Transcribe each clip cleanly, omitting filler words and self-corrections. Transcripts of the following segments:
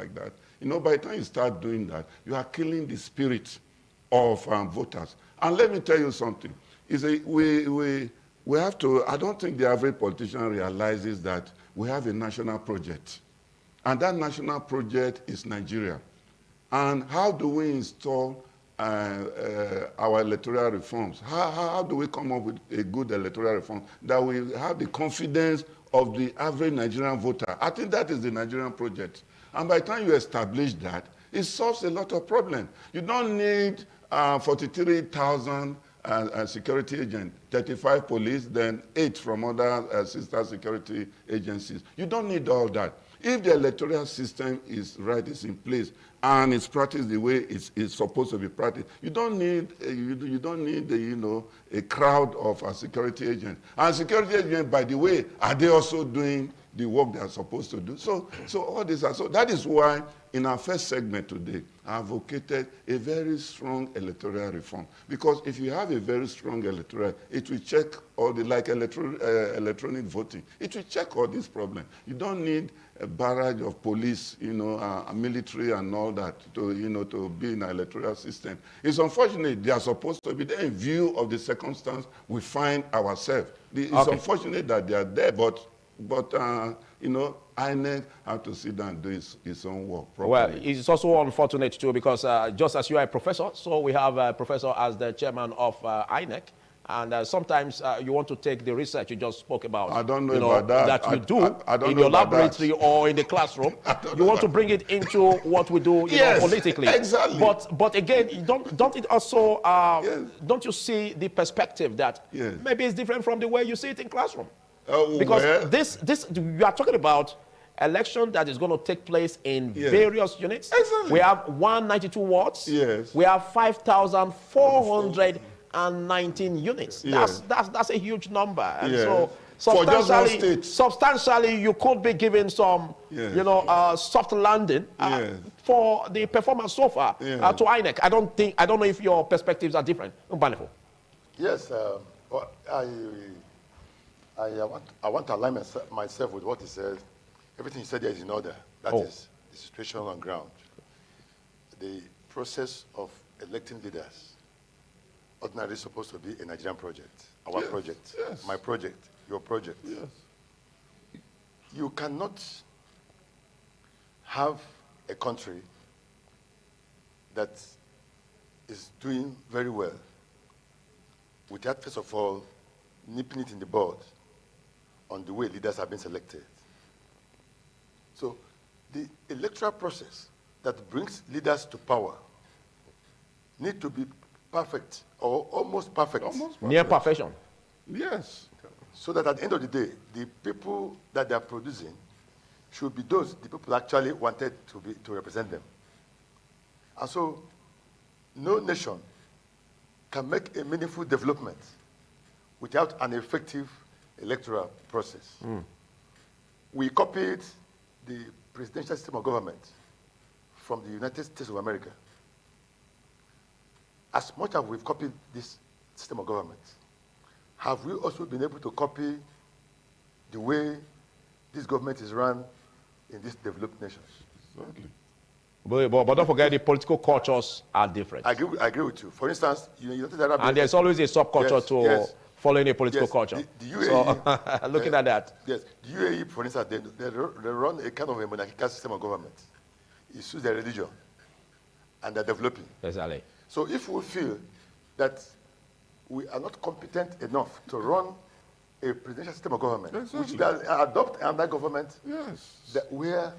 like that. You know, by the time you start doing that, you are killing the spirit of voters. And let me tell you something. We have to, I don't think the average politician realizes that we have a national project. And that national project is Nigeria. And how do we install our electoral reforms? How do we come up with a good electoral reform that will have the confidence of the average Nigerian voter? I think that is the Nigerian project. And by the time you establish that, it solves a lot of problems. You don't need 43,000 security agents, 35 police, then 8 from other sister security agencies. You don't need all that. If the electoral system is right, is in place, and it's practiced the way it's supposed to be practiced, you don't need a crowd of security agents. And security agents, by the way, are they also doing the work they are supposed to do? So all this, so that is why in our first segment today, I advocated a very strong electoral reform. Because if you have a very strong electoral, it will check all the, like electronic voting, it will check all these problems. You don't need a barrage of police, military and all that to be in an electoral system. It's unfortunate they are supposed to be there in view of the circumstance we find ourselves. It's unfortunate that they are there, but INEC have to sit down and do its own work properly. Well, it's also unfortunate too because just as you are a professor, so we have a professor as the chairman of INEC. And sometimes you want to take the research you just spoke about. I don't know about that. That you do in your laboratory or in the classroom. You want to bring it into what we do politically. Exactly. But again, don't it also, don't you see the perspective that maybe it's different from the way you see it in classroom? Because this you are talking about election that is going to take place in various units. Exactly. We have 192 wards. Yes. We have 5,419 units. That's a huge number. And so substantially you could be given some soft landing for the performance so far to INEC. I don't know if your perspectives are different. Yes, well, I want to align myself with what he said. Everything he said there is in order. That is the situation on ground. The process of electing leaders ordinarily supposed to be a Nigerian project, our project, my project, your project. Yes. You cannot have a country that is doing very well without, first of all, nipping it in the bud on the way leaders have been selected. So the electoral process that brings leaders to power need to be perfect or almost perfect. Near perfection. Yes. So that at the end of the day, the people that they are producing should be the people actually wanted to represent them. And so no nation can make a meaningful development without an effective electoral process. We copied the presidential system of government from the United States of America. As much as we've copied this system of government, have we also been able to copy the way this government is run in these developed nations? Exactly. But don't forget the political cultures are different. I agree with you. For instance, United Arab Emirates, and there's always a subculture to following a political culture. The UAE, so, looking at that. Yes, the UAE, for instance, they run a kind of a monarchical system of government. It suits their religion, and they're developing. Exactly. So if we feel that we are not competent enough to run a presidential system of government, which we adopt under government, where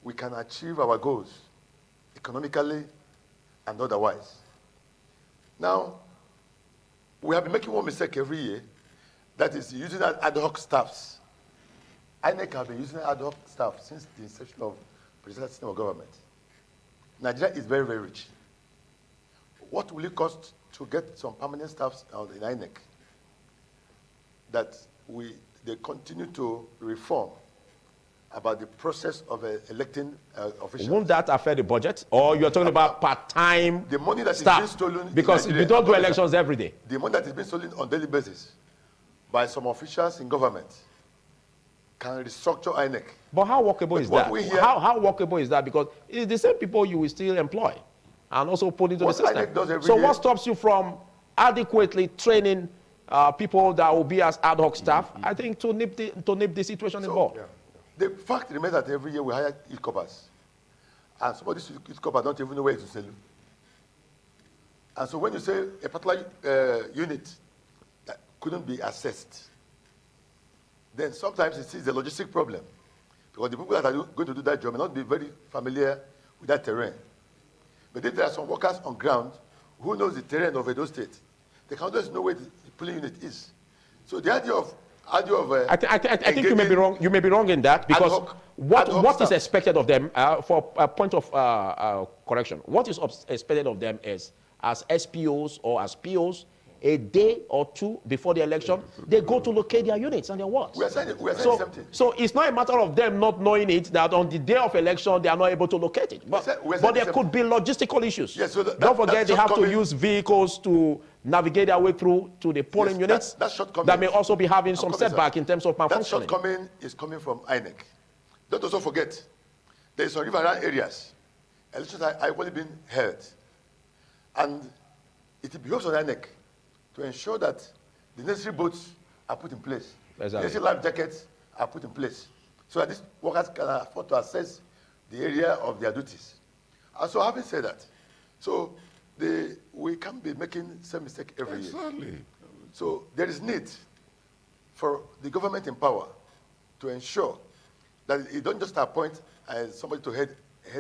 we can achieve our goals economically and otherwise. Now, we have been making one mistake every year, that is using ad hoc staffs. INEC have been using ad hoc staff since the inception of the presidential system of government. Nigeria is very, very rich. What will it cost to get some permanent staffs in INEC that they continue to reform about the process of electing officials? Won't that affect the budget? Or you're talking about part-time the money that staff? Is being stolen because we don't do elections every day. The money that is being stolen on a daily basis by some officials in government can restructure INEC. But how workable is that? How workable is that? Because it's the same people you will still employ and also put into the system. So what stops you from adequately training people that will be as ad hoc staff, I think, to nip the situation involved? Yeah. The fact remains that every year we hire e-coppers. And some of these e-coppers don't even know where to sell. And so when you say a particular unit that couldn't be assessed, then sometimes it is a logistic problem. Because the people that are going to do that job may not be very familiar with that terrain. But if there are some workers on ground who knows the terrain of Edo State, they can always know where the polling unit is. So the idea of I think you may be wrong. You may be wrong in that, because what is expected of them, for a point of correction, what is expected of them is, as SPOs or as POs, a day or two before the election, they go to locate their units and their wards. We are saying something. So it's not a matter of them not knowing it, that on the day of election, they are not able to locate it. But there could be logistical issues. Yes, so don't forget, they have to use vehicles to navigate their way through to the polling units. That may also be having some setback in terms of malfunctioning. That shortcoming is coming from INEC. Don't also forget, there is some riverine areas. Elections are equally being held. And it behoves on INEC to ensure that the necessary boats are put in place. Exactly. The necessary life jackets are put in place, so that these workers can afford to assess the area of their duties. And so having said that, so we can't be making the same mistake every year. So there is need for the government in power to ensure that it don't just appoint somebody to head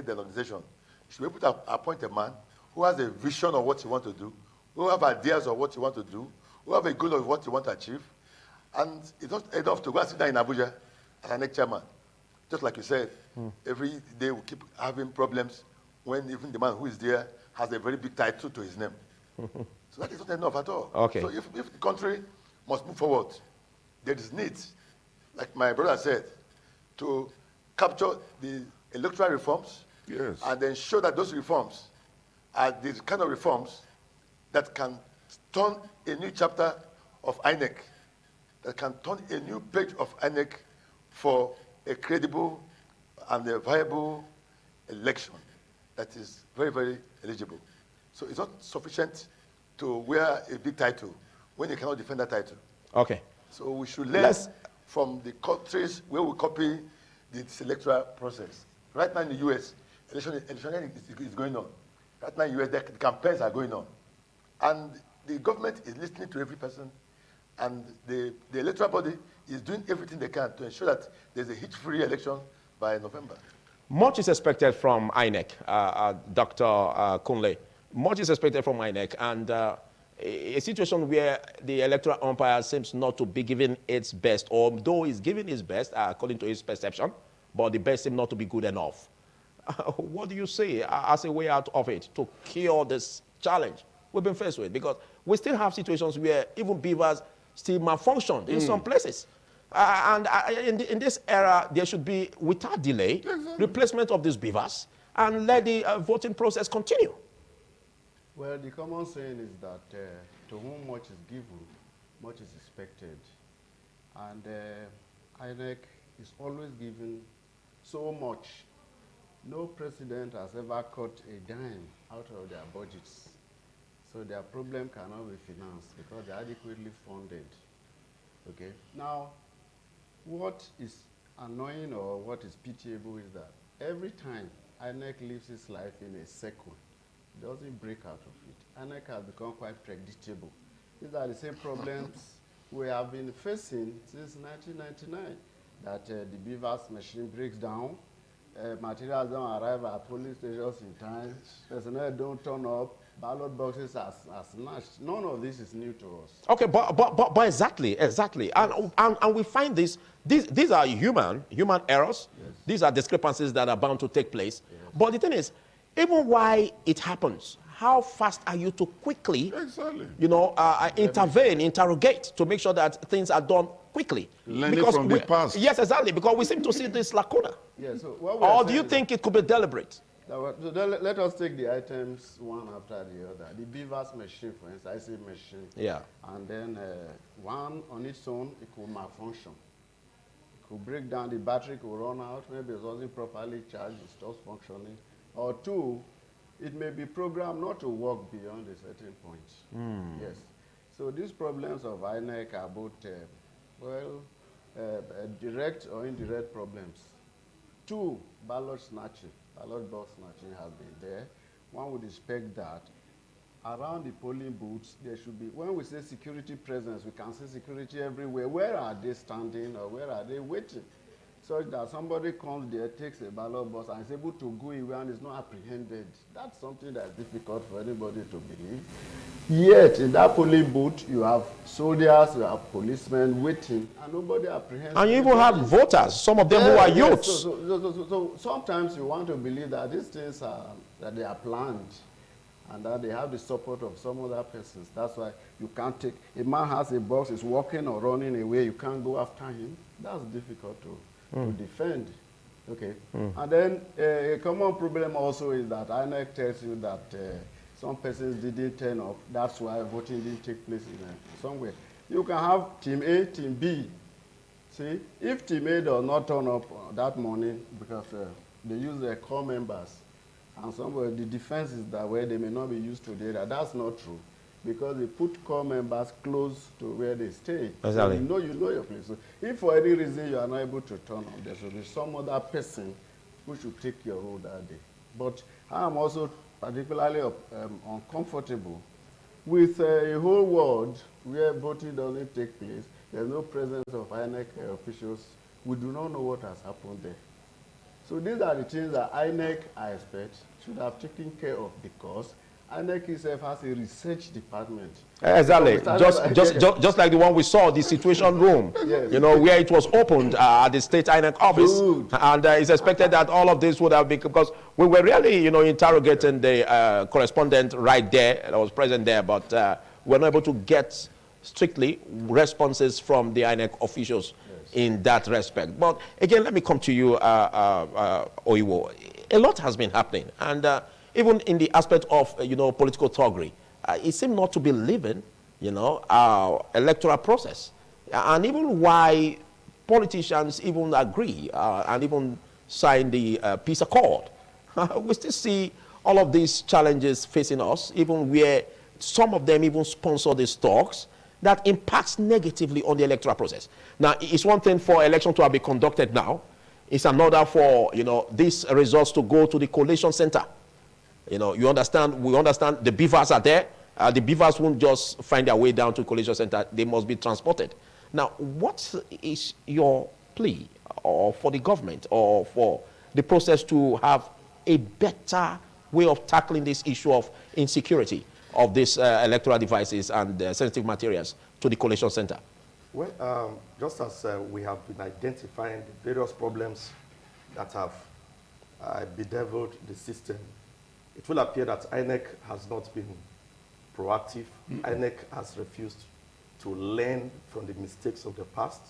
the organization. You should be able to appoint a man who has a vision of what he wants to do, who have ideas of what you want to do, who have a goal of what you want to achieve. And it's not enough to go and sit down in Abuja as an ex-chairman. Just like you said, every day we keep having problems when even the man who is there has a very big title to his name. So that is not enough at all. Okay. So if the country must move forward, there is need, like my brother said, to capture the electoral reforms, and ensure that those reforms are the kind of reforms that can turn a new chapter of INEC, that can turn a new page of INEC for a credible and a viable election that is very, very eligible. So it's not sufficient to wear a big title when you cannot defend that title. Okay. So we should learn from the countries where we copy this electoral process. Right now in the US, election is going on. Right now in the US, the campaigns are going on. And the government is listening to every person, and the electoral body is doing everything they can to ensure that there's a hitch-free election by November. Much is expected from INEC, Dr. Kunle. Much is expected from INEC, and a situation where the electoral umpire seems not to be giving its best, although he's giving his best according to his perception, but the best seems not to be good enough. What do you say as a way out of it to cure this challenge we've been faced with? Because we still have situations where even beavers still malfunction in some places. In this era, there should be, without delay, replacement of these beavers and let the voting process continue. Well, the common saying is that to whom much is given, much is expected. And INEC is always giving so much. No president has ever cut a dime out of their budgets. So their problem cannot be financed because they're adequately funded. Okay. Now, what is annoying or what is pitiable is that every time INEC lives its life in a circle, it doesn't break out of it. INEC has become quite predictable. These are the same problems we have been facing since 1999, that the beavers machine breaks down, materials don't arrive at polling stations in time, personnel don't turn up, ballot boxes are snatched. None of this is new to us. Okay, but exactly. And we find these are human errors. Yes. These are discrepancies that are bound to take place. Yes. But the thing is, even why it happens, how fast are you to quickly, intervene, interrogate, to make sure that things are done quickly? Learning from the past. Yes, exactly, because we seem to see this lacuna. Yeah, so or do you think it could be deliberate? Let us take the items one after the other. The beavers machine, for instance, IC machine. Yeah. And then one on its own, it could malfunction. It could break down, the battery could run out, maybe it wasn't properly charged, it stops functioning. Or two, it may be programmed not to work beyond a certain point. Yes. So these problems of INEC are both, direct or indirect problems. Two, ballot snatching, ballot box snatching has been there. One would expect that around the polling booths, there should be, when we say security presence, we can see security everywhere. Where are they standing or where are they waiting? Such that somebody comes there, takes a ballot box, and is able to go away and is not apprehended. That's something that's difficult for anybody to believe. Yet, in that polling booth, you have soldiers, you have policemen waiting, and nobody apprehends. And you even have voters, some of them who are youths. So sometimes you want to believe that these things are, that they are planned, and that they have the support of some other persons. That's why you can't take, a man has a box, is walking or running away, you can't go after him. That's difficult to defend. Okay. And then a common problem also is that INEC tells you that some persons didn't turn up. That's why voting didn't take place in somewhere. You can have team A, team B. See, if team A does not turn up that morning because they use their core members, and somewhere the defense is that way, they may not be used to data. That's not true, because they put core members close to where they stay. Exactly. So you know your place. So if for any reason you are not able to turn up, there should be some other person who should take your role that day. But I am also particularly uncomfortable with a whole world where voting doesn't take place. There's no presence of INEC officials. We do not know what has happened there. So these are the things that INEC, I expect, should have taken care of, because INEC itself has a research department. Exactly. Just like the one we saw, the situation room, yes. You know, where it was opened at the state INEC office. Good. And it's expected that all of this would have been, because we were really, you know, interrogating the correspondent right there that was present there, but we're not able to get strictly responses from the INEC officials in that respect. But again, let me come to you, Oyiwo. A lot has been happening, and even in the aspect of, you know, political thuggery, it seems not to be living, you know, our electoral process. And even why politicians even agree and even sign the peace accord. We still see all of these challenges facing us, even where some of them even sponsor these talks that impacts negatively on the electoral process. Now, it's one thing for election to have been conducted now. It's another for, you know, these results to go to the collation center. You know, you understand, we understand the beavers are there. The beavers won't just find their way down to the collation center. They must be transported. Now, what is your plea or for the government or for the process to have a better way of tackling this issue of insecurity of these electoral devices and sensitive materials to the collation center? Well, just as we have been identifying the various problems that have bedeviled the system, it will appear that INEC has not been proactive. INEC has refused to learn from the mistakes of the past.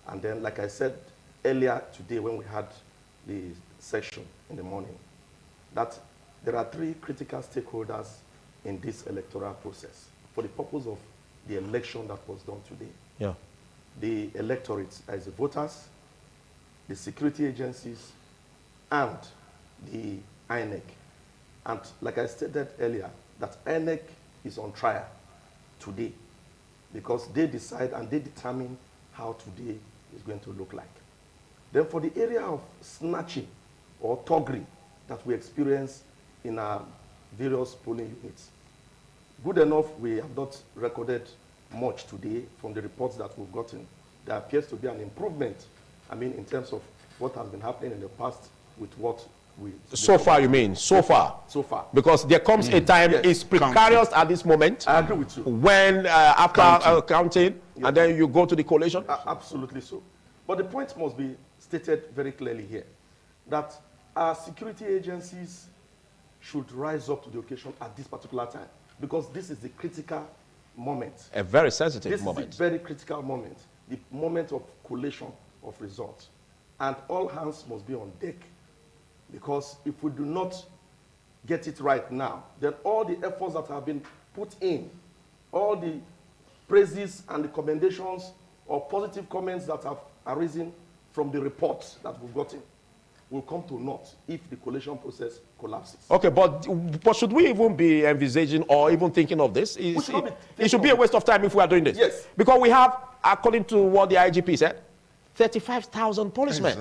And then, like I said earlier today when we had the session in the morning, that there are three critical stakeholders in this electoral process for the purpose of the election that was done today. Yeah. The electorate, as the voters, the security agencies, and the INEC. And like I stated earlier, that INEC is on trial today because they decide and they determine how today is going to look like. Then for the area of snatching or thuggery that we experience in our various polling units, good enough, we have not recorded much today from the reports that we've gotten. There appears to be an improvement, I mean, in terms of what has been happening in the past with what we... So far, you mean? So far? So far. Because there comes a time, it's precarious at this moment. I agree with you. When, after counting, and then you go to the collation? Absolutely so. But the point must be stated very clearly here, that our security agencies should rise up to the occasion at this particular time, because this is the critical moment. A very sensitive moment. This is a very critical moment, the moment of collation of results. And all hands must be on deck, because if we do not get it right now, then all the efforts that have been put in, all the praises and the commendations or positive comments that have arisen from the reports that we've gotten, will come to naught if the collation process collapses. Okay, but should we even be envisaging or even thinking of this? It should be a waste of time if we are doing this. Yes. Because we have, according to what the IGP said, 35,000 policemen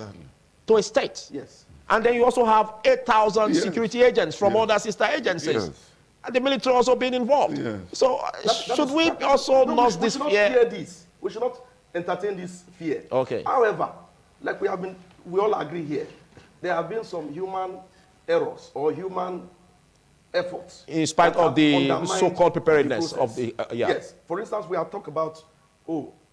to a state. Yes. And then you also have 8,000 security agents from other sister agencies. Yes. And the military also being involved. Yes. So should we also not this fear? We should not entertain this fear. Okay. However, like we all agree here, there have been some human errors or human efforts. In spite of the so-called preparedness of the, Yes. For instance, we have talked about,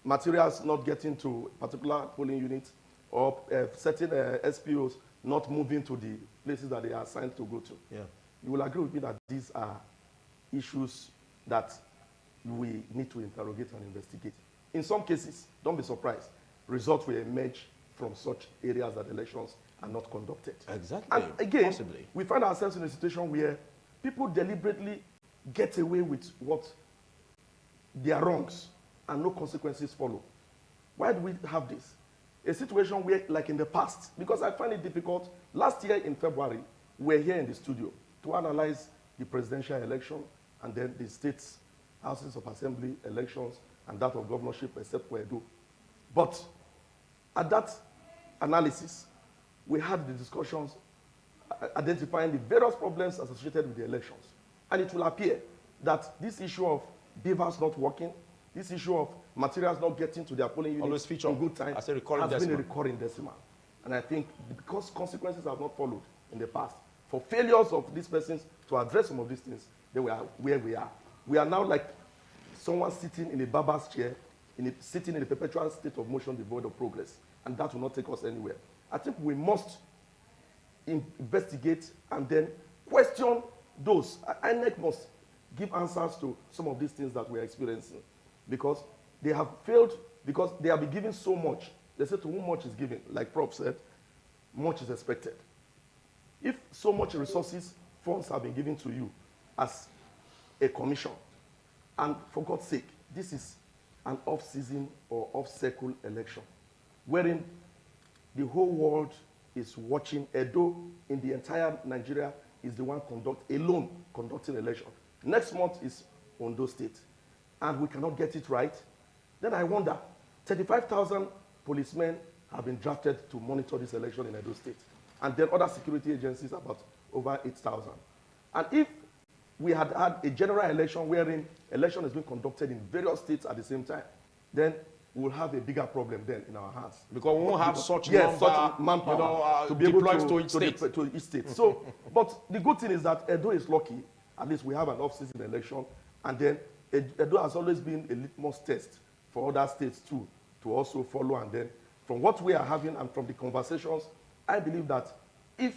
materials not getting to particular polling units or certain SPOs not moving to the places that they are assigned to go to. Yeah. You will agree with me that these are issues that we need to interrogate and investigate. In some cases, don't be surprised, results will emerge from such areas that elections are not conducted. Exactly. And again, possibly, we find ourselves in a situation where people deliberately get away with what their wrongs and no consequences follow. Why do we have this? A situation where, like in the past, because I find it difficult, last year in February, we were here in the studio to analyze the presidential election and then the state's houses of assembly elections and that of governorship, except for EDO. But at that analysis, we had the discussions identifying the various problems associated with the elections. And it will appear that this issue of beavers not working, this issue of materials not getting to their polling units in good time as a recurring has been a recurring decimal. And I think because consequences have not followed in the past, for failures of these persons to address some of these things, they were where we are. We are now like someone sitting in a barber's chair, sitting in a perpetual state of motion devoid of progress. And that will not take us anywhere. I think we must investigate and then question those. INEC must give answers to some of these things that we are experiencing, because they have failed, because they have been given so much. They say to whom much is given, like Prof said, much is expected. If so much resources, funds have been given to you as a commission, and for God's sake, this is an off-season or off-cycle election, wherein the whole world is watching. EDO in the entire Nigeria is the one alone conducting election. Next month is Ondo State, and we cannot get it right. Then I wonder, 35,000 policemen have been drafted to monitor this election in Edo State, and then other security agencies about over 8,000. And if we had had a general election wherein election is being conducted in various states at the same time, then we'll have a bigger problem then in our hands. Because we won't have such manpower to be able to each state. So, but the good thing is that Edo is lucky. At least we have an off-season election, and then Edo has always been a litmus test for other states too to also follow. And then from what we are having and from the conversations, I believe that if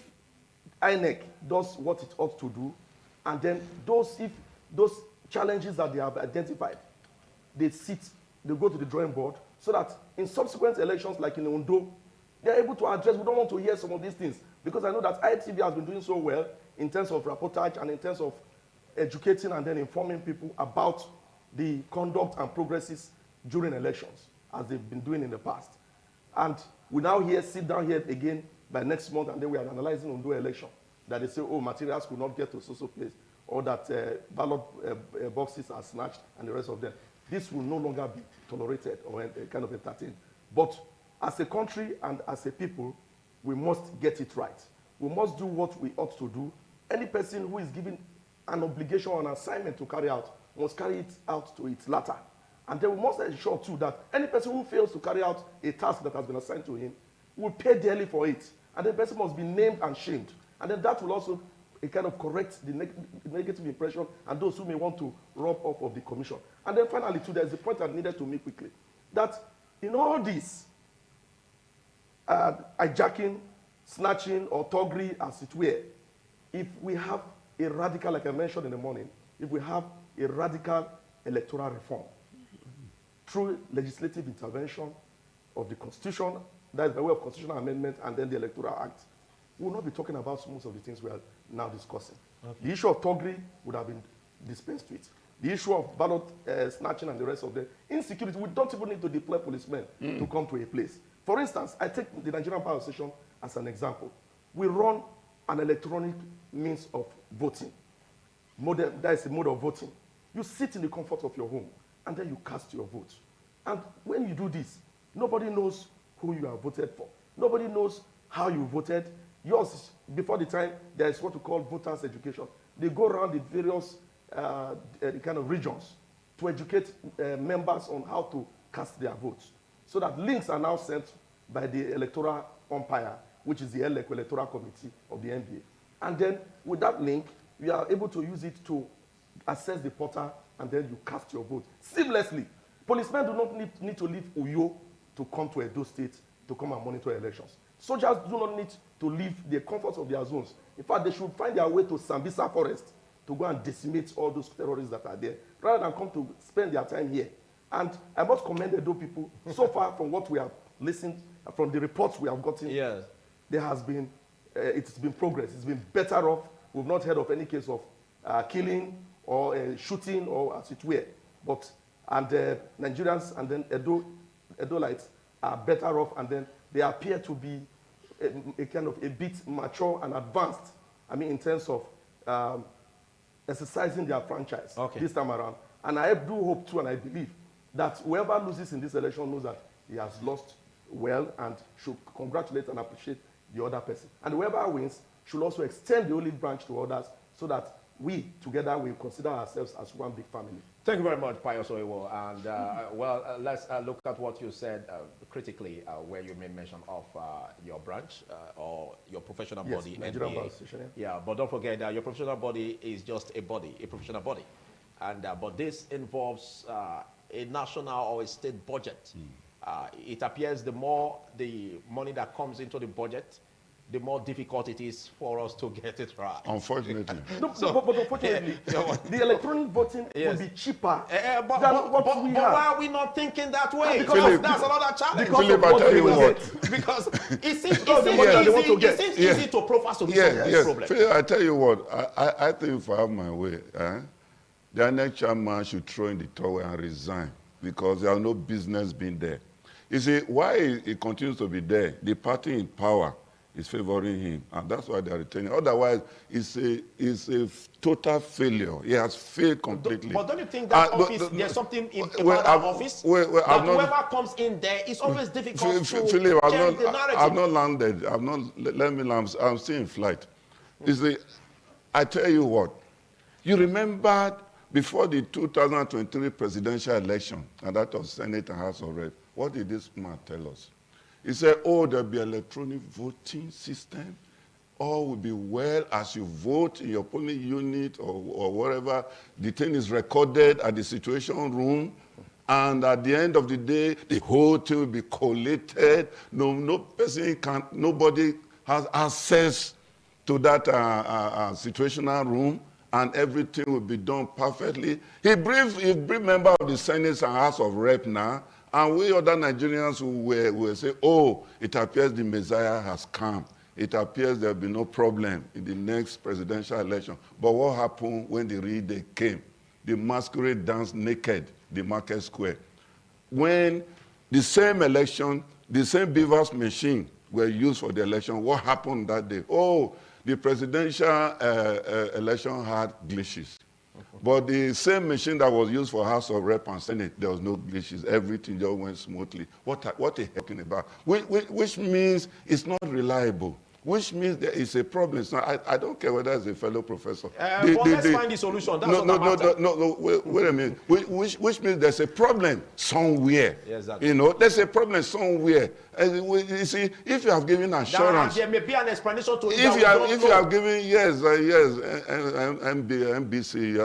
INEC does what it ought to do, and then if those challenges that they have identified, they go to the drawing board, so that in subsequent elections, like in Ondo, they're able to address. We don't want to hear some of these things, because I know that ITV has been doing so well in terms of reportage and in terms of educating and then informing people about the conduct and progresses during elections, as they've been doing in the past. And we now sit down here again by next month, and then we are analyzing Ondo election, that they say, oh, materials could not get to so place, or that ballot boxes are snatched, and the rest of them. This will no longer be tolerated or kind of entertained. But as a country and as a people, we must get it right. We must do what we ought to do. Any person who is given an obligation or an assignment to carry out must carry it out to its latter. And then we must ensure too that any person who fails to carry out a task that has been assigned to him will pay dearly for it. And the person must be named and shamed. And then that will also kind of correct the negative impression and those who may want to rub off of the commission. And then finally too, there's a point I needed to make quickly, that in all this, hijacking, snatching, or thuggery, as it were, if we have a radical, like I mentioned in the morning, if we have a radical electoral reform through legislative intervention of the Constitution, that is by way of constitutional amendment, and then the Electoral Act, we will not be talking about most of the things we are now discussing. Okay. The issue of thuggery would have been dispensed with. The issue of ballot snatching and the rest of the insecurity, we don't even need to deploy policemen to come to a place. For instance, I take the Nigerian Bar Association as an example. We run an electronic means of voting. That is a mode of voting. You sit in the comfort of your home, and then you cast your vote. And when you do this, nobody knows who you have voted for. Nobody knows how you voted. Yours, before the time, there is what we call voters' education. They go around the various kind of regions to educate members on how to cast their votes. So that links are now sent by the electoral umpire, which is the electoral committee of the NBA. And then with that link, you are able to use it to access the portal, and then you cast your vote seamlessly. Policemen do not need to leave Uyo to come to Edo State to come and monitor elections. Soldiers do not need to leave the comforts of their zones. In fact, they should find their way to Sambisa Forest to go and decimate all those terrorists that are there, rather than come to spend their time here. And I must commend Edo people. So far from what we have listened, from the reports we have gotten, yes, there has been, it's been progress. It's been better off. We've not heard of any case of killing or shooting or as it were. But, and Nigerians and then Edolites are better off, and then they appear to be a kind of a bit mature and advanced, I mean, in terms of exercising their franchise this time around. And I do hope too, and I believe, that whoever loses in this election knows that he has lost well and should congratulate and appreciate the other person. And whoever wins should also extend the olive branch to others so that we together will consider ourselves as one big family. Thank you very much, Pius Oyewo. And let's look at what you said critically, where you made mention of your branch or your professional body, Nigerian Bar NBA. Association, Yeah, but don't forget that your professional body is just a body, a professional body. And but this involves a national or a state budget. It appears the more the money that comes into the budget, the more difficult it is for us to get it right. Unfortunately. But unfortunately, the electronic voting will be cheaper than but we have. why are we not thinking that way? Because that's another challenge. Philip, I tell you what. Because it seems easy to profile solutions to this problem. Philip, I tell you what. I think if I have my way, the next chairman should throw in the towel and resign, because there are no business being there. You see, why he continues to be there? The party in power is favoring him, and that's why they are retaining. Otherwise, it's a total failure. He has failed completely. But don't you think that office, there's something about that office? That whoever comes in there, it's always difficult to Philip, change the narrative. I've not landed. Let me land. I'm still in flight. You see, I tell you what, you remember before the 2023 presidential election, and that was Senate and House of Reps, what did this man tell us? He said, oh, there'll be electronic voting system. All will be well as you vote in your polling unit or wherever. The thing is recorded at the situation room. And at the end of the day, the whole thing will be collated. Nobody has access to that situational room, and everything will be done perfectly. He briefed member of the Senate and House of Reps now, and we other Nigerians who will say, oh, it appears the Messiah has come. It appears there will be no problem in the next presidential election. But what happened when the real day came? The masquerade danced naked, the market square. When the same election, the same beavers machine were used for the election, what happened that day? Oh, the presidential election had glitches. But the same machine that was used for House of Reps and Senate, there was no glitches. Everything just went smoothly. What are you talking about? Which means it's not reliable. Which means there is a problem. So I don't care whether it's a fellow professor. Let's find the solution. That's no, wait a minute. Which means there's a problem somewhere. Yes, exactly. You know, there's a problem somewhere. You see, if you have given assurance, there may be an explanation to it. If you have given NBC, you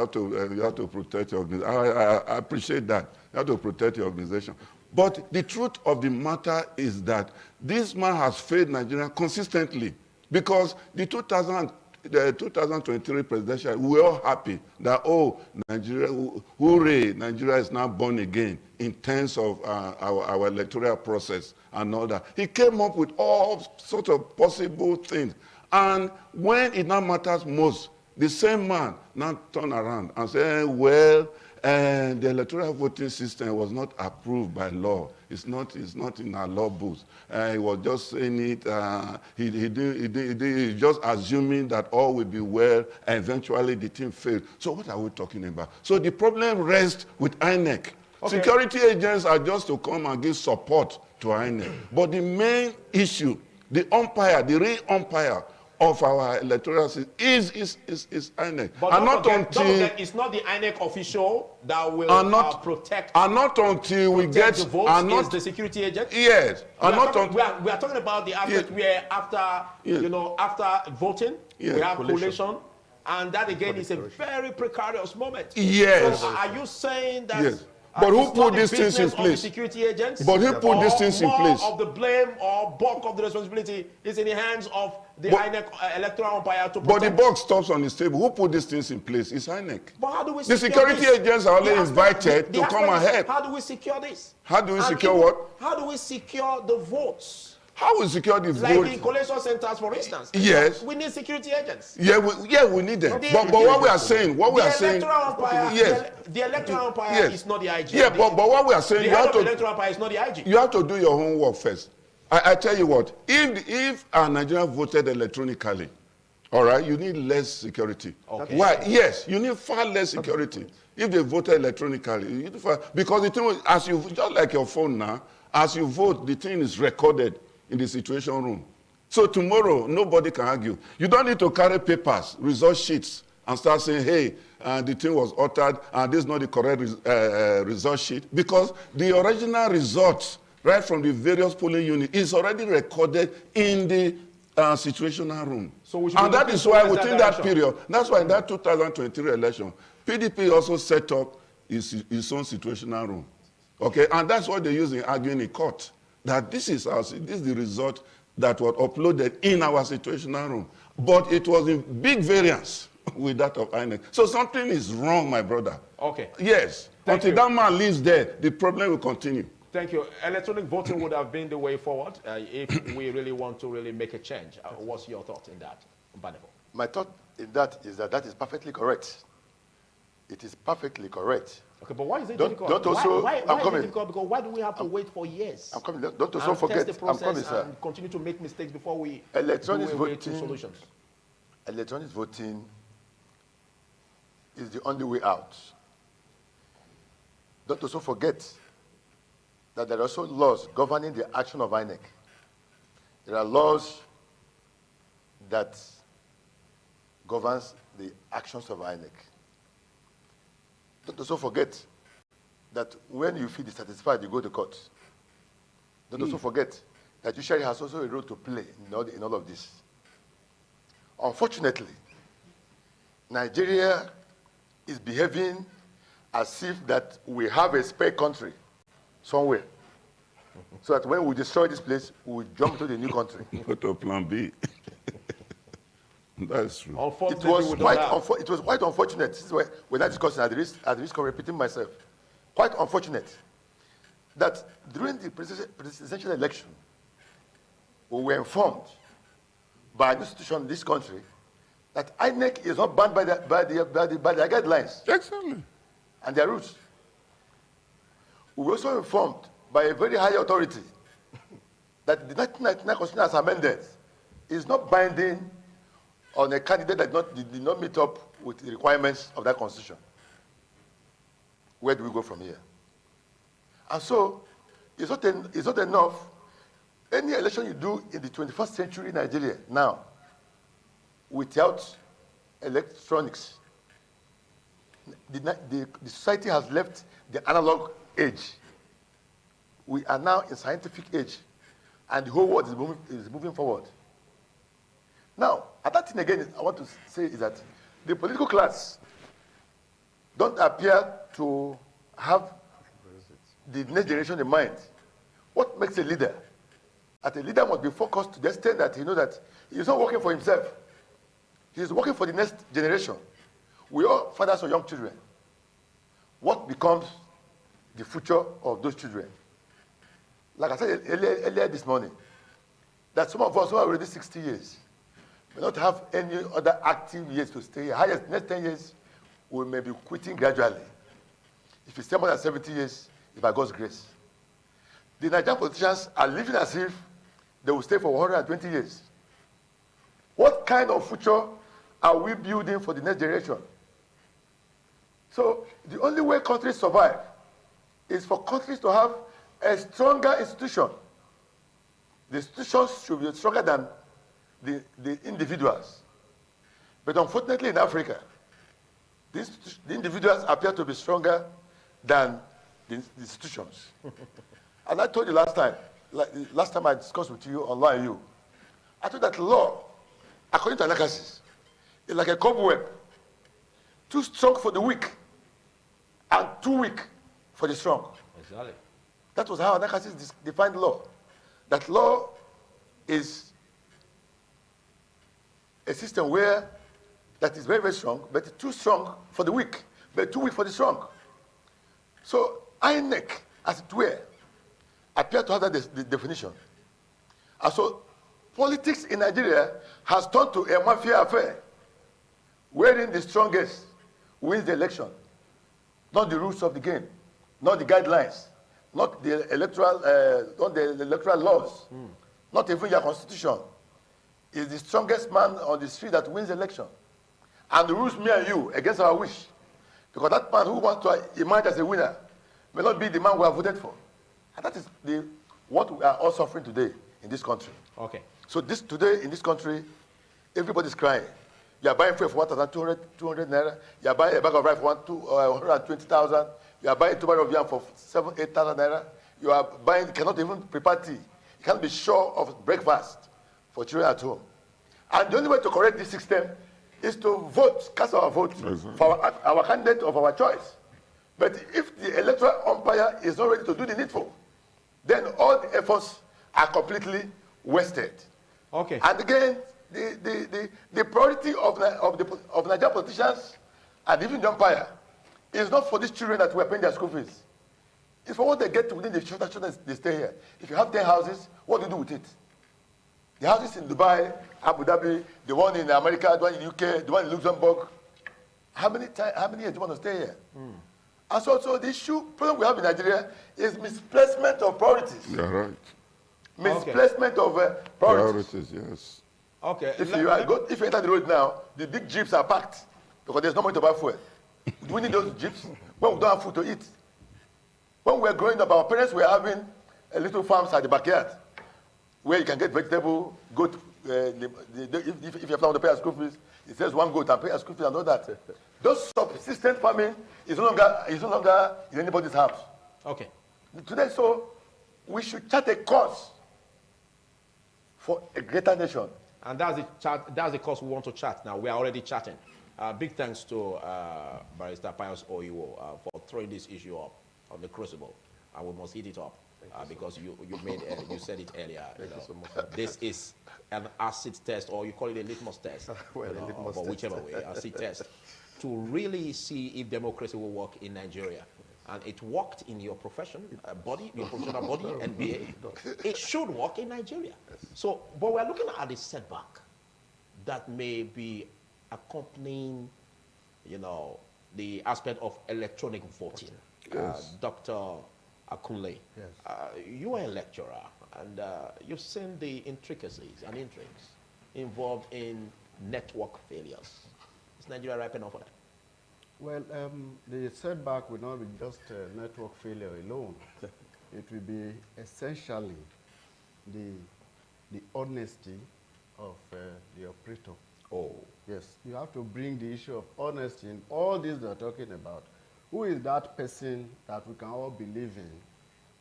have to protect your organization. I appreciate that. You have to protect your organization. But the truth of the matter is that this man has failed Nigeria consistently, because the 2023 presidential, we were all happy that, oh, Nigeria, hooray, Nigeria is now born again in terms of our electoral process and all that. He came up with all sorts of possible things. And when it now matters most, the same man now turn around and say, well, And the electoral voting system was not approved by law. It's not in our law books. He was just saying it. He just assuming that all will be well, and eventually the thing failed. So what are we talking about? So the problem rests with INEC. Okay. Security agents are just to come and give support to INEC. But the main issue, the umpire, the real umpire of our electoral system is INEC. But don't forget, it's not the INEC official that will protect. And not until we get the votes. It's the security agent. Yes. We are talking about the aspect where after voting, we have collation. And that again is a very precarious moment. Yes. So are you saying that? Yes. But who put these things in place? Security agents? But who put these things in place? More of the blame or bulk of the responsibility is in the hands of the INEC electoral umpire to protect. But the buck stops on the table. Who put these things in place? It's INEC. But how do we the security agents are only invited to come ahead. How do we secure this? How do we secure what? How do we secure the votes? How we secure the votes? Like in collation centers, for instance. Yes. We need security agents. Yeah, we need them. But what we are saying, the electoral umpire is not the IG. Yeah, but what we are saying, the electoral umpire is not the IG. You have to do your homework first. I tell you what, if a Nigerian voted electronically, all right, you need less security. Okay. Why? Yes, you need far less security. If they voted electronically, you need because the thing, as you just like your phone now, as you vote, the thing is recorded in the situation room. So tomorrow, nobody can argue. You don't need to carry papers, result sheets, and start saying, hey, the thing was altered, and this is not the correct result sheet, because the original results, right from the various polling units, is already recorded in the situational room. So and that is why within that period, that's why in that 2023 election, PDP also set up its own situational room. Okay, and that's what they use in arguing in court. That this is the result that was uploaded in our situational room. But it was in big variance with that of INEC. So something is wrong, my brother. Okay. Yes. Until that man lives there, the problem will continue. Thank you. Electronic voting would have been the way forward if we really want to really make a change. What's your thought in that, Banebo? My thought in that is that is perfectly correct. It is perfectly correct. Okay, but why is it difficult? Why is it difficult? Because why do we have to wait for years? I'm coming. Don't also forget. Test the process and continue to make mistakes before we electronic voting. Solutions. Electronic voting is the only way out. Don't also forget that there are also laws governing the action of INEC. There are laws that governs the actions of INEC. Don't also forget that when you feel dissatisfied, you go to court. Don't also forget that judiciary has also a role to play in all of this. Unfortunately, Nigeria is behaving as if that we have a spare country somewhere. So that when we destroy this place, we jump to the new country. What a plan B. That's true. It was quite unfortunate. This is why we're not discussing at the risk of repeating myself. Quite unfortunate that during the presidential election, we were informed by an institution in this country that INEC is not bound by their guidelines. Exactly. And their rules. We were also informed by a very high authority that the 1999 Constitution as amended is not binding on a candidate that did not meet up with the requirements of that Constitution. Where do we go from here? And so, it's not enough. Any election you do in the 21st century Nigeria now, without electronics, the society has left the analog age. We are now in scientific age, and the whole world is moving forward. Now, another thing again I want to say is that the political class don't appear to have the next generation in mind. What makes a leader? That a leader must be focused to the extent that he knows that he's not working for himself. He's working for the next generation. We are fathers of young children. What becomes the future of those children? Like I said earlier this morning, that some of us who are already 60 years may not have any other active years to stay. Highest next 10 years, we may be quitting gradually. If you stay more than 70 years, it's by God's grace. The Nigerian politicians are living as if they will stay for 120 years. What kind of future are we building for the next generation? So the only way countries survive is for countries to have a stronger institution. The institutions should be stronger than the individuals. But unfortunately in Africa, the individuals appear to be stronger than the institutions. And I told you last time I discussed with you on Law and You, I told that law, according to analysis, is like a cobweb, too strong for the weak and too weak for the strong. Exactly. That was how analysis defined law. That law is a system that is very, very strong, but it's too strong for the weak, but too weak for the strong. So INEC, as it were, appear to have that definition. And so politics in Nigeria has turned to a mafia affair, wherein the strongest wins the election, not the rules of the game, not the guidelines, not the electoral laws, not even your constitution. It's the strongest man on the street that wins the election. And the rules me and you against our wish. Because that man who wants to emerge as a winner may not be the man we have voted for. And that is what we are all suffering today in this country. Okay. So today in this country, everybody's crying. You are buying fuel for 1,200 naira. You are buying a bag of rice for 120,000. You are buying 2 bags of yam for 7,000, 8,000 naira. You are buying, cannot even prepare tea. You can't be sure of breakfast for children at home. And the only way to correct this system is to vote, cast our vote for our candidate of our choice. But if the electoral umpire is not ready to do the needful, then all the efforts are completely wasted. Okay. And again, the priority of Nigerian politicians and even the umpire is not for these children that we're paying their school fees. It's for what they get within the shorter they stay here. If you have 10 houses, what do you do with it? The houses in Dubai, Abu Dhabi, the one in America, the one in UK, the one in Luxembourg. How many years do you want to stay here? And so the problem we have in Nigeria is misplacement of priorities. You're right. Misplacement of priorities. Yes. Okay. If you enter the road now, the big jeeps are packed because there's no money to buy fuel. Do we need those jeeps when we don't have food to eat? When we were growing up, our parents were having a little farms at the backyard where you can get vegetable, goat. If you have to pay a school fees, it says one goat and pay a school fees and all that. Those subsistence farming is no longer in anybody's house. Okay. Today, so we should chart a course for a greater nation. And that's the course we want to chart now. We are already charting. Big thanks to Barrister Pius Oyiwo for throwing this issue up on the crucible. And we must heat it up because you said it earlier. This is an acid test, or you call it a litmus test, but whichever way, acid test, to really see if democracy will work in Nigeria. And it worked in your profession, your professional body, NBA. It should work in Nigeria. So, but we're looking at the setback that may be accompanying, the aspect of electronic voting. Yes. Dr. Akunle, yes. You are a lecturer, and you've seen the intricacies and intrigues involved in network failures. Is Nigeria ripe enough for that? Well, the setback will not be just network failure alone. It will be essentially the honesty of the operator. Oh. Yes, you have to bring the issue of honesty in all this they're talking about. Who is that person that we can all believe in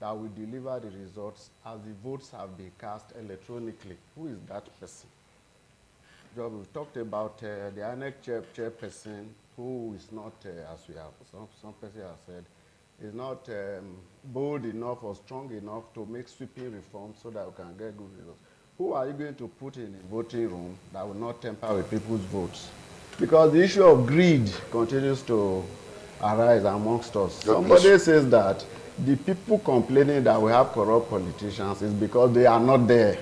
that will deliver the results as the votes have been cast electronically? Who is that person? We've talked about the INEC chairperson, who is not, as we have, some person has said, is not bold enough or strong enough to make sweeping reforms so that we can get good results. Who are you going to put in a voting room that will not tamper with people's votes? Because the issue of greed continues to arise amongst us. Somebody says that the people complaining that we have corrupt politicians is because they are not there.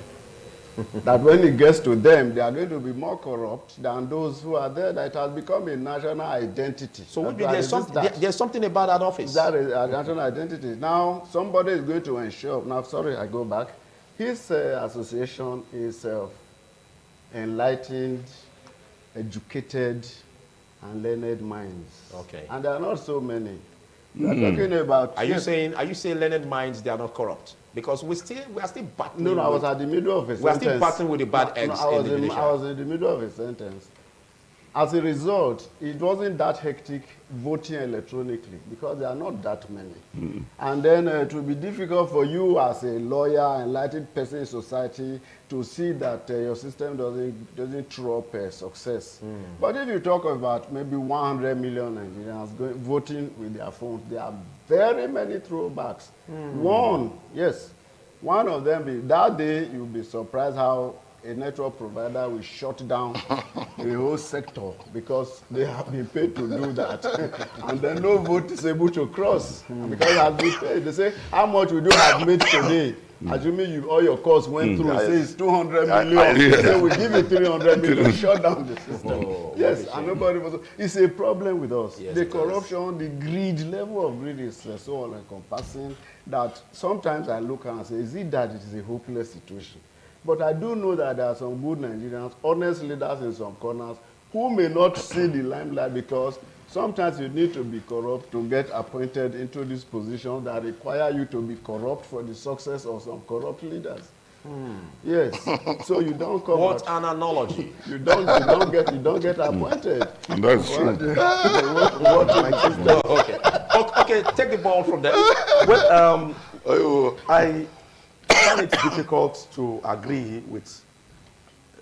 that when it gets to them, they are going to be more corrupt than those who are there. That it has become a national identity. So there's something about that office. That is a national identity. Now, somebody is going to ensure. Now, sorry, I go back. His association is enlightened, educated, and learned minds. Okay. And there are not so many. We are talking about. Are you saying learned minds, they are not corrupt? Because we are still battling. No, I was at the middle of a sentence. We are still battling with the bad eggs. I was in the middle of a sentence. As a result, it wasn't that hectic voting electronically because there are not that many. And then it will be difficult for you as a lawyer, enlightened person in society to see that your system doesn't throw up success. But if you talk about maybe 100 million Nigerians voting with their phones, there are very many throwbacks. One of them, that day you'll be surprised how a network provider will shut down a whole sector because they have been paid to do that. And then no vote is able to cross because they have been paid. They say, how much would you have made today? Assuming all your costs went through, say it's 200 million. They say, we give you 300 million, shut down the system. Yes, and nobody was. It's a problem with us. Yes, the corruption, the greed, level of greed is so all-encompassing that sometimes I look and say, is it that it is a hopeless situation? But I do know that there are some good Nigerians, honest leaders in some corners, who may not see the limelight because sometimes you need to be corrupt to get appointed into this position that require you to be corrupt for the success of some corrupt leaders. Yes. So you don't come. What an analogy! You don't get appointed. And that's true. Okay, take the ball from there. Well, I find it difficult to agree with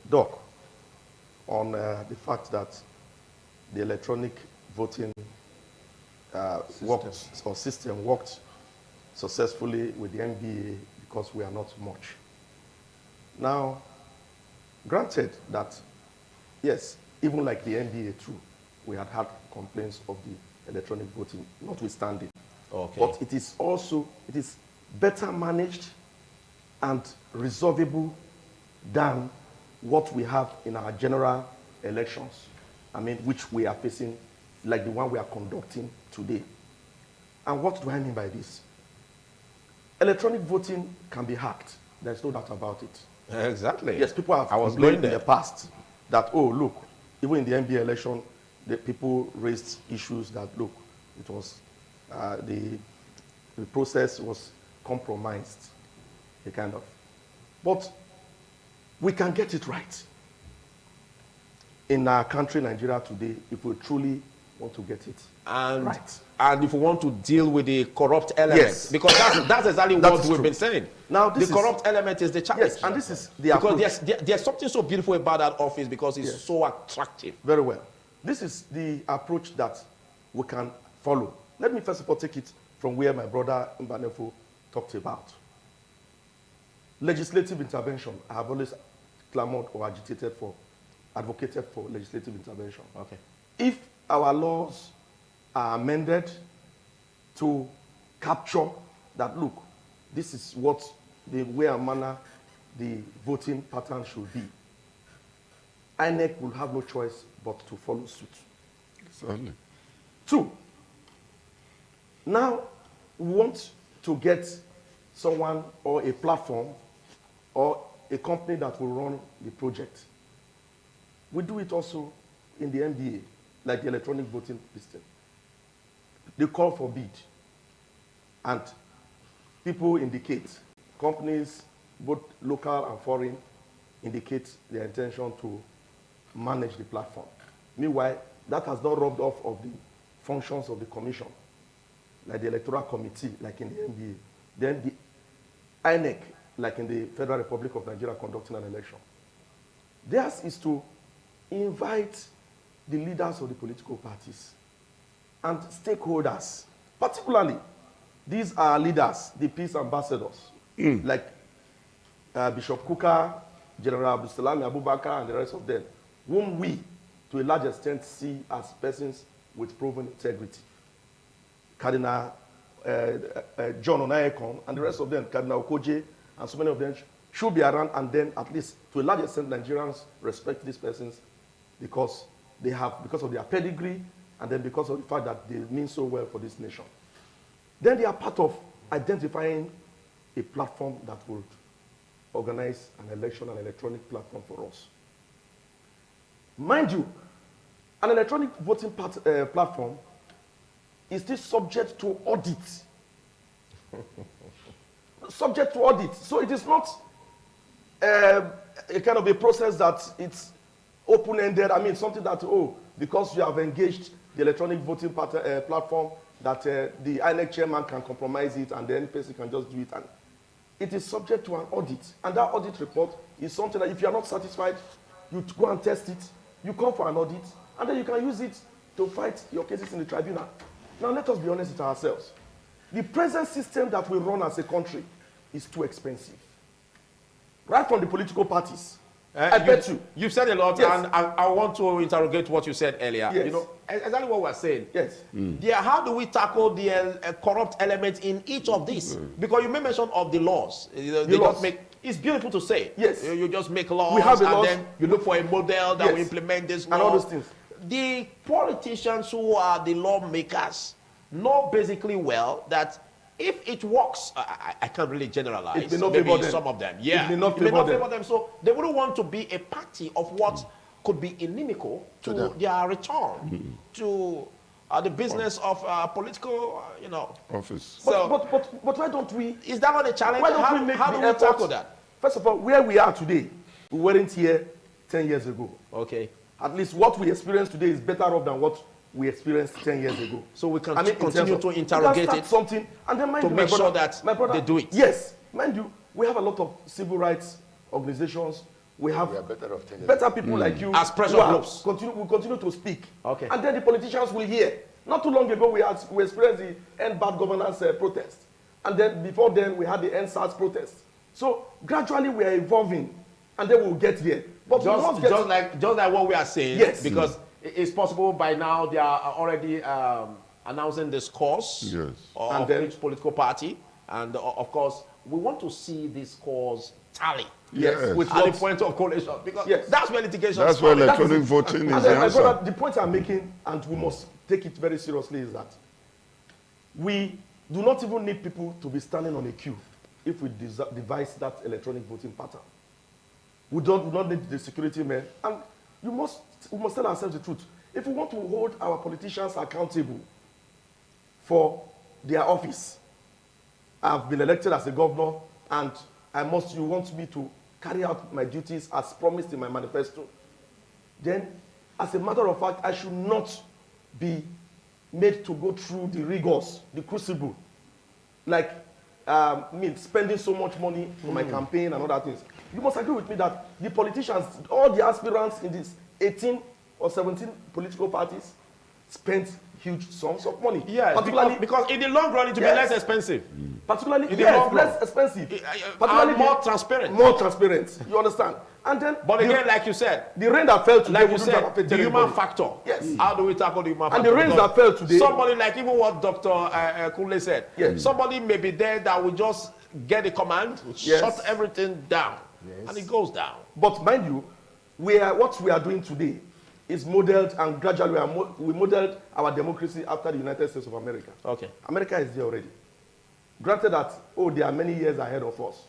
Doc on the fact that the electronic voting system worked successfully with the NBA because we are not much. Now, granted that, yes, even like the NBA too, we had complaints of the electronic voting, notwithstanding. Okay. But it is better managed and resolvable than what we have in our general elections, which we are facing, like the one we are conducting today. And what do I mean by this? Electronic voting can be hacked. There's no doubt about it. Exactly. Yes, people have complained in the past that, oh, look, even in the NBA election, the people raised issues that, look, it was, the process was compromised, a kind of. But we can get it right. In our country, Nigeria, today, if we truly want to get it right. And if we want to deal with the corrupt element, yes. Because that's exactly what we've been saying. Now, the corrupt element is the challenge. Yes, and this is the approach. Because there's something so beautiful about that office because it's so attractive. Very well. This is the approach that we can follow. Let me first of all take it from where my brother Mbanefo talked about. Legislative intervention. I have always clamored or advocated for legislative intervention. Okay. If our laws are amended to capture that, look, this is what the way and manner the voting pattern should be, INEC will have no choice but to follow suit. Certainly. 2, now we want to get someone or a platform or a company that will run the project. We do it also in the NBA, like the electronic voting system. They call for bid, and people indicate, companies, both local and foreign, indicate their intention to manage the platform. Meanwhile, that has not rubbed off of the functions of the commission, like the electoral committee, like in the NBA. Then the INEC, like in the Federal Republic of Nigeria, conducting an election. Theirs is to invite the leaders of the political parties and stakeholders. Particularly, these are leaders, the peace ambassadors, like Bishop Kuka, General Abdulsalami Abubakar, and the rest of them, whom we, to a large extent, see as persons with proven integrity. Cardinal John Onayekon, and the rest of them, Cardinal Okoje, and so many of them should be around, and then at least to a large extent Nigerians respect these persons because of their pedigree, and then because of the fact that they mean so well for this nation. Then they are part of identifying a platform that would organize an election, an electronic platform for us. Mind you, an electronic voting platform is still subject to audit. Subject to audit. So it is not a kind of a process that it's open-ended. I mean, something that, oh, because you have engaged the electronic voting platform, that the INEC chairman can compromise it and then person can just do it. And it is subject to an audit. And that audit report is something that if you are not satisfied, you go and test it, you come for an audit, and then you can use it to fight your cases in the tribunal. Now, let us be honest with ourselves. The present system that we run as a country is too expensive. Right from the political parties. I bet you. You've said a lot, yes. and I want to interrogate what you said earlier. Yes. You know, exactly what we're saying. Yes. Yeah, how do we tackle the corrupt elements in each of these? Because you made mention of the laws. It's beautiful to say. Yes. You just make laws, we have and laws. Then you look for a model that will implement this law. And all those things. The politicians who are the lawmakers know basically well that if it works, I can't really generalize. It may not maybe favor them. some of them. Yeah, it may not favor them. So they wouldn't want to be a party of what could be inimical to their return to the business of political, office. But why don't we? Is that not a challenge? Why don't we make how the do we tackle that? First of all, where we are today, we weren't here 10 years ago. Okay. At least what we experience today is better off than what we experienced 10 years ago. So we can continue to interrogate it something, and then to make sure that they do it. Yes, mind you, we have a lot of civil rights organizations. We have better people like you as pressure groups. Will continue to speak. Okay. And then the politicians will hear. Not too long ago, we experienced the End Bad Governance protest. And then before then, we had the End SARS protest. So gradually we are evolving, and then we'll get there. But just like what we are saying, yes. Because it's possible by now they are already announcing this course of each political party, and of course we want to see this course tally. Yes. With at the point of collation, because that's where litigation. That's where electronic voting is the answer. Brother, the point I'm making, and we must take it very seriously, is that we do not even need people to be standing on a queue if we devise that electronic voting pattern. We do not need the security men, and we must tell ourselves the truth. If we want to hold our politicians accountable for their office, I've been elected as a governor, and you want me to carry out my duties as promised in my manifesto, then as a matter of fact, I should not be made to go through the rigors, the crucible, like spending so much money for my campaign and other things. You must agree with me that the politicians, all the aspirants in these 18 or 17 political parties spent huge sums of money. Yeah, particularly because in the long run it will be less expensive. Particularly in the long run, less expensive. Particularly more transparent. More transparent. You understand? And then, but again, like you said, the rain that fell today, like you said, the human factor. Yes. How do we tackle the human factor? And the rains that fell today. Somebody like even what Dr. Kunle said. Yes. Somebody may be there that will just get a command, shut everything down, and it goes down. But mind you, what we are doing today is modeled, and gradually we modeled our democracy after the United States of America. Okay. America is there already. Granted that, they are many years ahead of us,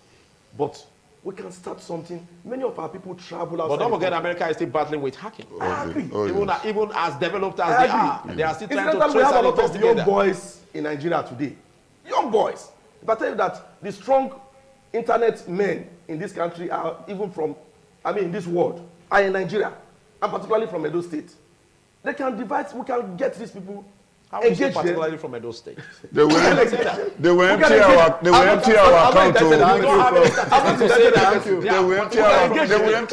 but we can start something. Many of our people travel outside. But don't forget, America is still battling with hacking. I agree. Even as developed as they are still trying to trace we have a and lot of investigate young boys in Nigeria today. Young boys. If I tell you that the strong internet men in this country are in this world, are in Nigeria, and particularly from Edo State. They can divide, we can get these people. How is it particularly from Edo State? They will empty our account. They will empty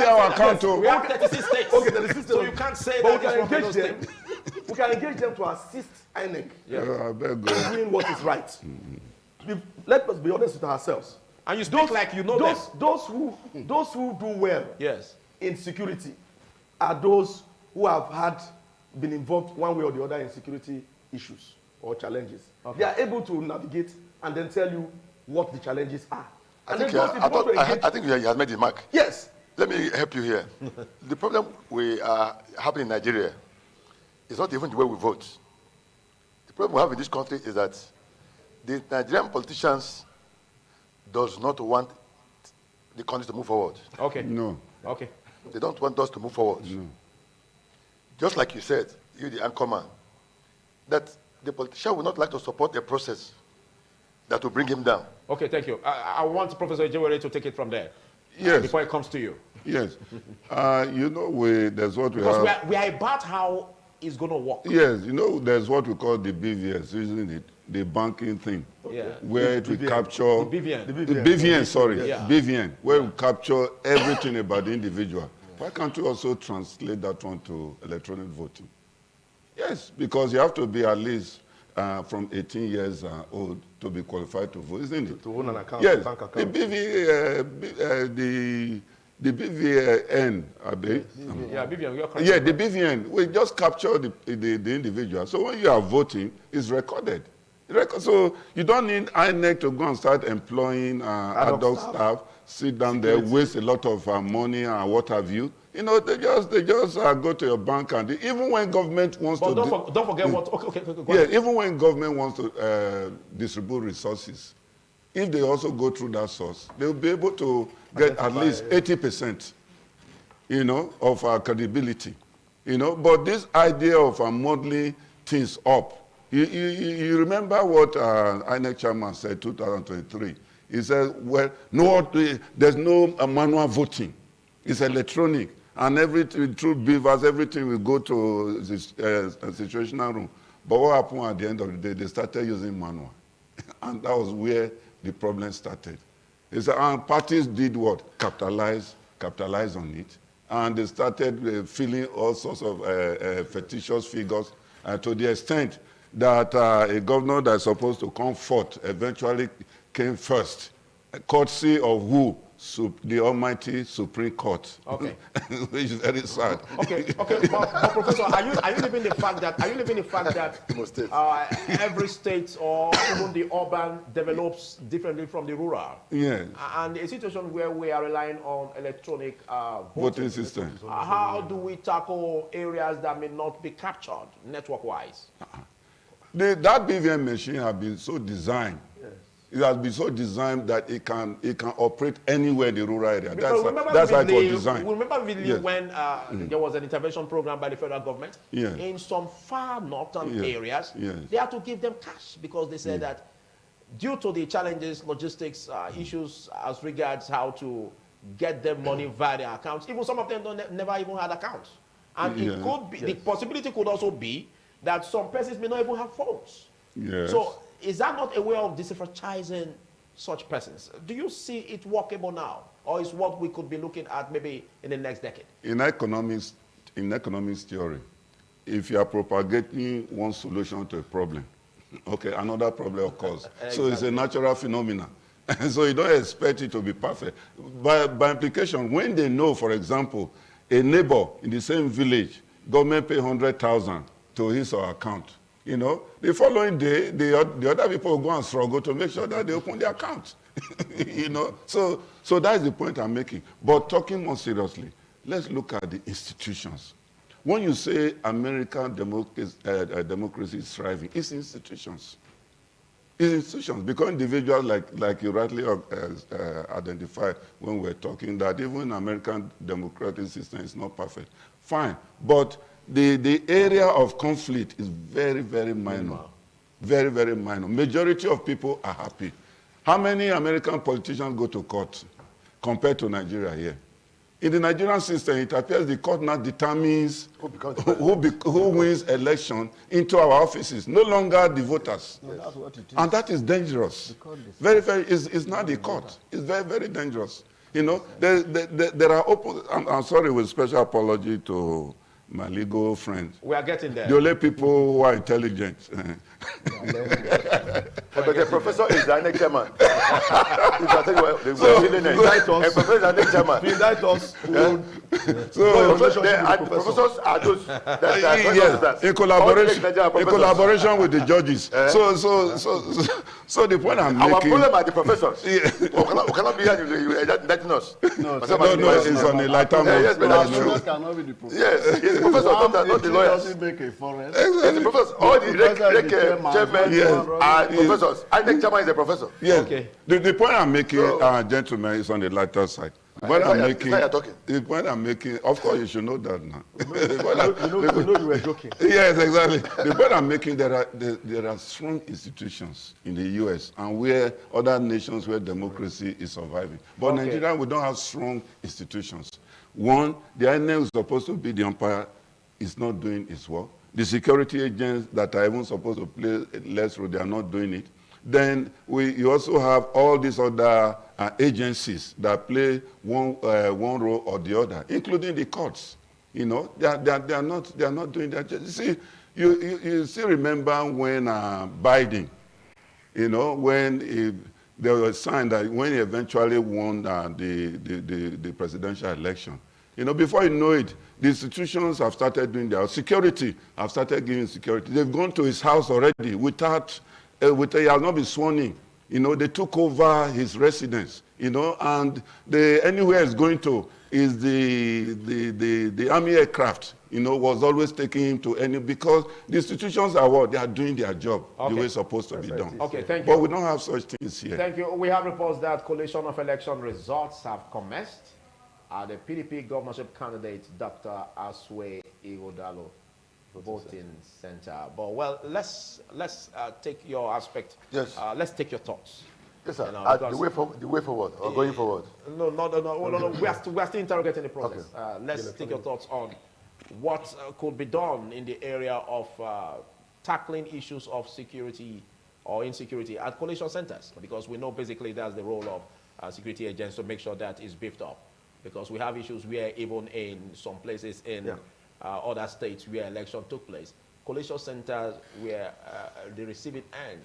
our account. We have 36 states. Okay, 36 so you can't say that it's from Edo State. We can engage them to assist INEC in doing what is right. Let us be honest with ourselves. And you speak like you know them. Those who do well in security are those who have been involved one way or the other in security issues or challenges. Okay. They are able to navigate and then tell you what the challenges are. I think you have made the mark. Yes. Let me help you here. The problem we are having in Nigeria is not even the way we vote. The problem we have in this country is that the Nigerian politicians does not want the country to move forward. Okay. No. Okay. They don't want us to move forward. No. Just like you said, you the anchorman, that the politician would not like to support a process that will bring him down. Okay, thank you. I want Professor Ejewere to take it from there. Yes. Before it comes to you. Yes. You know, there's what we because have. We are about how it's going to work. Yes, you know, there's what we call the BVS, isn't it? The banking thing. Yeah. Where it will capture. The BVN. The BVN, sorry. Yeah. BVN, where we capture everything about the individual. Why can't you also translate that one to electronic voting? Yes, because you have to be at least from 18 years old to be qualified to vote, isn't it? To own an account, yes. bank account. The BVN, yeah, BVN, you're correct. yeah, the BVN, we just capture the individual. So when you are voting, it's recorded. So you don't need INEC to go and start employing adult staff, sit down there, waste a lot of money and what have you. You know, they just go to your bank and even when government wants but to... don't forget what... Okay, go ahead. Even when government wants to distribute resources, if they also go through that source, they'll be able to get at least 80%, you know, of our credibility. You know, but this idea of modeling things up, you remember what INEC chairman said 2023. He said, well, there's no manual voting. It's electronic. And everything, through beavers, everything will go to this situational room. But what happened at the end of the day, they started using manual. And that was where the problem started. And parties did what? Capitalize on it. And they started filling all sorts of fictitious figures to the extent that a governor that's supposed to come forth eventually came first, courtesy of who? The Almighty Supreme Court. Okay. Which is very sad. Okay. But Professor, are you living the fact that every state or even the urban develops differently from the rural? Yeah. And a situation where we are relying on electronic voting systems. How do we tackle areas that may not be captured network-wise? That BVM machine has been so designed. It has been so designed that it can operate anywhere in the rural area. That's how it was designed. Remember vividly when there was an intervention program by the federal government in some far northern areas. They had to give them cash because they said that due to the challenges, logistics issues as regards how to get them money via their accounts, even some of them never even had accounts. And it could be, the possibility could also be that some persons may not even have phones. Yes. So is that not a way of disenfranchising such persons? Do you see it workable now? Or is what we could be looking at maybe in the next decade? In economics theory, if you are propagating one solution to a problem, okay, another problem occurs. Exactly. So it's a natural phenomenon. So you don't expect it to be perfect. By implication, when they know, for example, a neighbor in the same village, government pay 100,000 to his or her account, you know, the following day, the other people go and struggle to make sure that they open their account. You know, so that's the point I'm making. But talking more seriously, let's look at the institutions. When you say American democracy is thriving, it's institutions. It's institutions, because individuals, like you rightly identified when we're talking, that even American democratic system is not perfect. Fine, but the area of conflict is very, very minor. Very, very minor. Majority of people are happy. How many American politicians go to court compared to Nigeria here? In the Nigerian system, it appears the court now determines who wins election into our offices, no longer the voters. No, that's what it is. And that is dangerous. It's not the court. It's very, very dangerous. You know, there are I'm sorry, with special apology to my legal friends. We are getting there. The only people who are intelligent. But the professor is the INEC chairman. Professor is the INEC chairman. Indict us. So the professors are those that are yes, in collaboration with the judges. So the point I'm making. Our problem are the professors. We cannot be here indicting us. No, it's on the lighter note. Yes, but that's true. Cannot be the professor. Yes, it's the professor, not the lawyers. Doesn't make a forest. It's the professors. All the chairmen are professors. INEC chairman is a professor. Yes. Okay. The point I'm making, gentlemen, is on the lighter side. The point I'm making, of course, you should know that now. We know you were joking. Yes, exactly. The point I'm making, there are strong institutions in the U.S. and where other nations where democracy is surviving. But Nigeria, we don't have strong institutions. One, the INEC is supposed to be the umpire, is not doing its work. The security agents that are even supposed to play less role, they are not doing it. Then you also have all these other agencies that play one role or the other, including the courts. You know, they are not doing that. You see, you still remember when Biden, you know, when there was a sign that when he eventually won the presidential election, you know, before you know it, the institutions have started doing their security, have started giving security. They've gone to his house already without. He has not been sworn in. You know, they took over his residence, you know, and anywhere he's going to is the army aircraft, you know, was always taking him to because the institutions are what? They are doing their job the way it's supposed to be done. Okay, thank you. But we don't have such things here. Thank you. We have reports that collation of election results have commenced. The PDP governorship candidate, Dr. Aswe Igodalo, voting center. But well, let's take your aspect. Yes. Let's take your thoughts. Yes, sir. The way forward or going forward. No. We are still interrogating the process. Okay. Let's take your thoughts on what could be done in the area of tackling issues of security or insecurity at collation centers, because we know basically that's the role of security agents to make sure that is beefed up, because we have issues where even in some places in other states where election took place, collation centers were the receiving end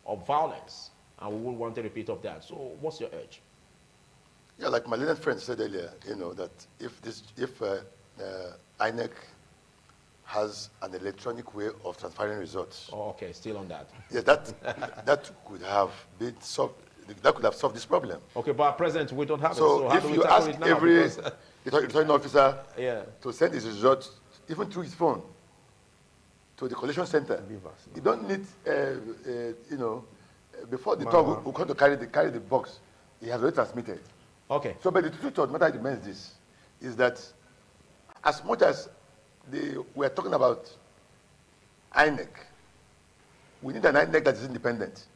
of violence, and we wouldn't want a repeat of that. So what's your urge? Yeah, like my little friend said earlier, you know, that if INEC has an electronic way of transferring results. Oh, okay, still on that. Yes, that could have been solved. That could have solved this problem. Okay, but at present we don't have so it. So if you ask every returning officer to send his results, even through his phone, to the collation center, you don't need, you know, before the dog will come to carry the box, he has already transmitted. Okay. So, but the truth of the matter remains this, is that as much as we are talking about INEC, we need an INEC that is independent.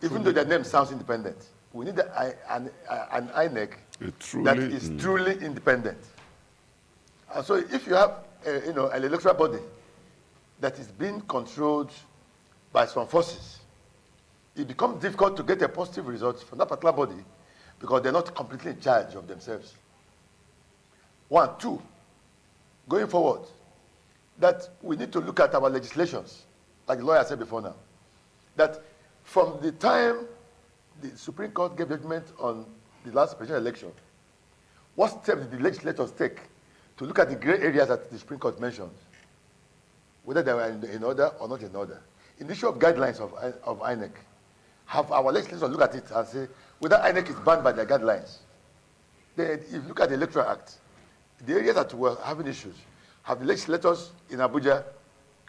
Even though their name sounds independent, we need an INEC that is truly independent. And so if you have you know, an electoral body that is being controlled by some forces, it becomes difficult to get a positive result from that particular body because they're not completely in charge of themselves. 1, 2, going forward, that we need to look at our legislations, like the lawyer said before now, that from the time the Supreme Court gave judgment on the last presidential election, what steps did the legislators take to look at the gray areas that the Supreme Court mentioned, whether they were in order or not in order? In the issue of guidelines of INEC, have our legislators look at it and say whether INEC is bound by their guidelines? Then if you look at the Electoral Act, the areas that were having issues, have the legislators in Abuja,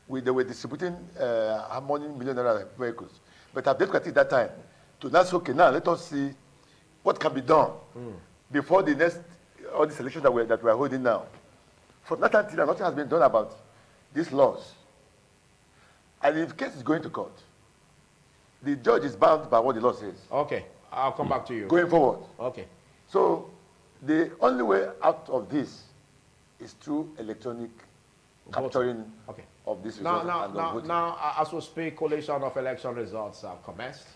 they were distributing multi-million-naira vehicles, but have they looked at it that time to now say, okay, now let us see what can be done before the next, all these elections that we are holding now. From that time till now, nothing has been done about these laws. And if the case is going to court, the judge is bound by what the law says. Okay, I'll come back to you. Going forward. Okay. So the only way out of this is through electronic capturing of this result. Now, as we speak, collation of election results have commenced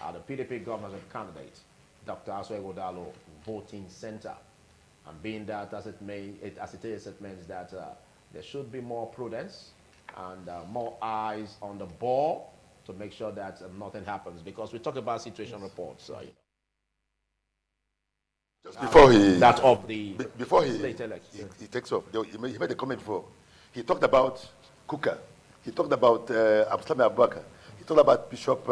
at the PDP governorship candidate, Dr. Aswe Igodalo voting center. And being that, as it is, it means that there should be more prudence and more eyes on the ball to make sure that nothing happens. Because we talk about situation reports. You know. Just before he that of the before state election. He takes off. He made a comment before. He talked about Kuka. He talked about Absalom Abubakar. He talked about Bishop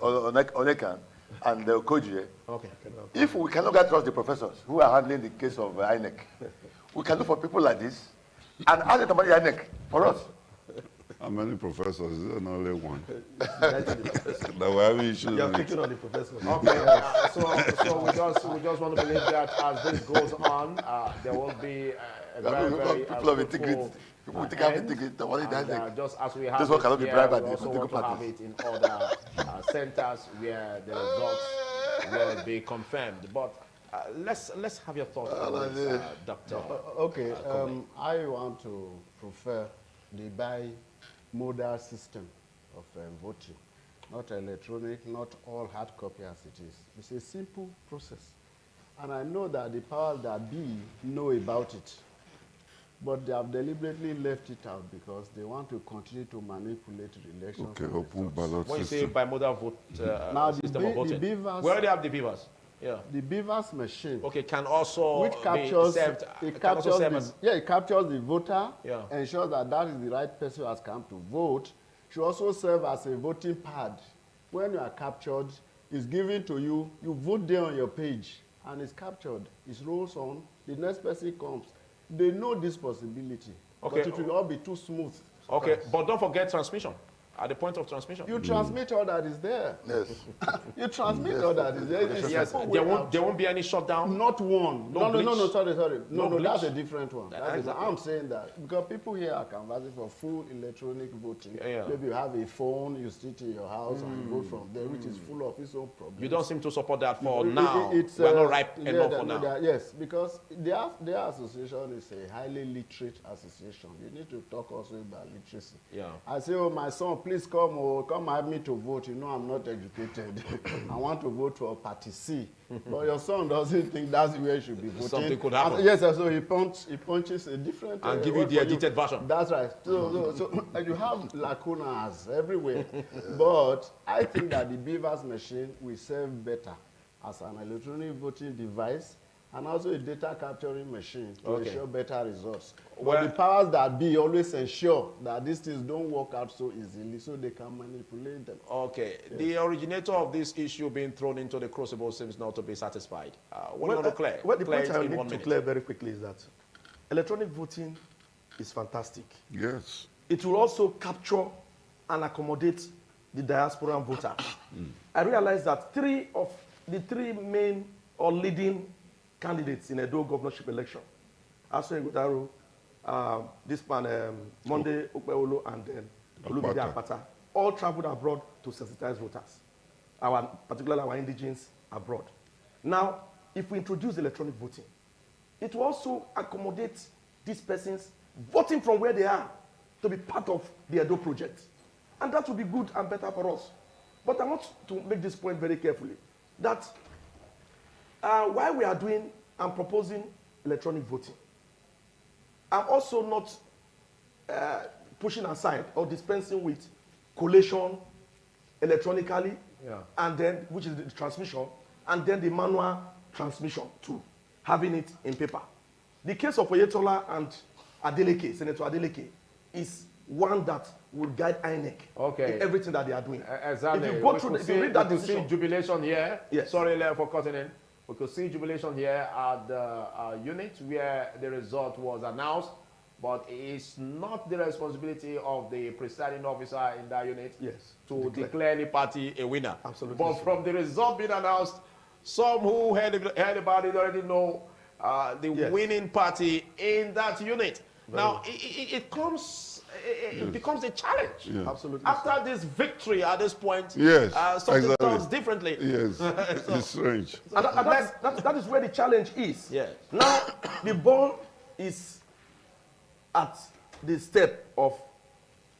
Onekan and Okoji. Okay. If we cannot get trust the professors who are handling the case of INEC, we can look for people like this and ask them about INEC for us. How many professors? Is there only one? That we're having issues. You're picking on the professors. Okay, so we just want to believe that as this goes on, there will be a very people of integrity. People think have integrity. Just as we have this one cannot be bribed by we the also want political to have parties. it in other centers where the results will be confirmed. But let's have your thoughts on this, Doctor. Okay, I want to prefer the bi-modal system of voting, not electronic, not all hard copy as it is. It's a simple process. And I know that the powers that be know about it, but they have deliberately left it out because they want to continue to manipulate the elections. Okay, open ballot When you say system. bimodal vote now system of voting, we already have the beavers. Yeah. The beavers machine, Okay, can also which captures, be served, it can also captures serve the, as yeah, it captures the voter, Yeah. ensures that that is the right person who has come to vote. Should also serve as a voting pad. When you are captured, it's given to you. You vote there on your page, and it's captured. It rolls on. The next person comes. They know this possibility, Okay. but it will all be too smooth. okay, but don't forget transmission at the point of transmission. You transmit all that is there. Yes. You transmit all that is there. It's Yes, simple there way won't out. there won't be any shutdown. Not one. No No, bleach? sorry. No, bleach? that's a different one. That's Exactly. I'm saying that because people here are canvassing for full electronic voting. Yeah. Maybe you have a phone, you sit in your house and vote from there, which is full of its own problems. You don't seem to support that for It- now. it's, We're not ripe yeah, enough for now. Yes, because their association is a highly literate association. You need to talk also about literacy. Yeah. I say, oh, my son, please come have me to vote. You know, I'm not educated. I want to vote for Party C. But your son doesn't think that's where he should be voting. Something could happen. And, yes, so he punches a different... And give you the edited version. That's right. So you have lacunas everywhere. But I think that the Beavers machine will serve better as an electronic voting device and also a data capturing machine to ensure better results. But the powers that be always ensure that these things don't work out so easily so they can manipulate them. Okay. Yes. The originator of this issue being thrown into the crucible seems not to be satisfied. What do you want to clear? Well, the Clear point it I in need 1 to minute. clear very quickly is that electronic voting is fantastic. Yes. It will also capture and accommodate the diasporan voter. I realize that 3 of the 3 main or leading candidates in Edo governorship election, Aso Ighodaro, this man, Monday Okpewolo, and then Olumide Akpata, all traveled abroad to sensitize voters, particularly our indigenes abroad. Now, if we introduce electronic voting, it will also accommodate these persons voting from where they are to be part of the Edo project. And that will be good and better for us. But I want to make this point very carefully, that while we are doing and proposing electronic voting, I'm also not pushing aside or dispensing with collation electronically, and then, which is the transmission, and then the manual transmission too, having it in paper. The case of Oyetola and Adeleke, Senator Adeleke, is one that will guide INEC in everything that they are doing. Exactly. If you go through, if you read that decision, jubilation here. Yes. Sorry, Leo, for cutting in. We could see jubilation here at the unit where the result was announced, but it's not the responsibility of the presiding officer in that unit to declare any party a winner. Absolutely. But from the result being announced, some who heard about it already know the winning party in that unit. Now, it becomes a challenge. Yeah. Absolutely. After this victory at this point, something turns differently. Yes, it's strange. And that is where the challenge is. Yes. Now, the ball is at the step of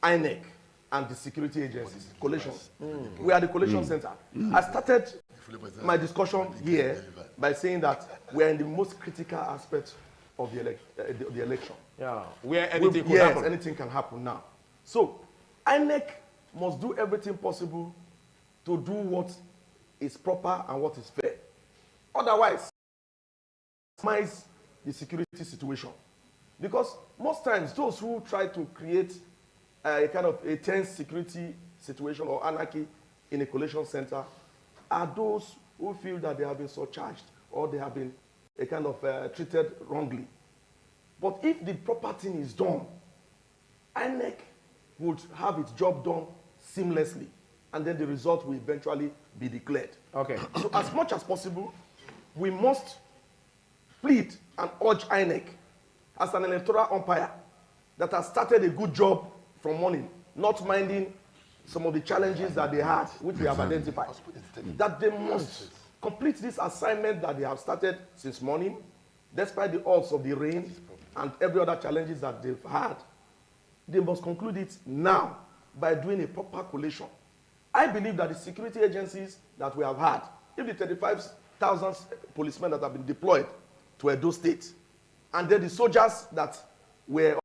INEC and the security agencies, collation. We are the collation center. I started my discussion here by saying that we are in the most critical aspect of the election. Yeah, where anything could happen. Yes, anything can happen now. So, INEC must do everything possible to do what is proper and what is fair. Otherwise, minimize the security situation. Because most times, those who try to create a kind of a tense security situation or anarchy in a collation center are those who feel that they have been surcharged or they have been a kind of treated wrongly. But if the proper thing is done, INEC would have its job done seamlessly, and then the result will eventually be declared. Okay. So as much as possible, we must plead and urge INEC as an electoral umpire that has started a good job from morning, not minding some of the challenges that they had, which we have identified, that they must complete this assignment that they have started since morning, despite the odds of the rain and every other challenges that they've had. They must conclude it now by doing a proper collation. I believe that the security agencies that we have had, if the 35,000 policemen that have been deployed to Edo State, and then the soldiers that were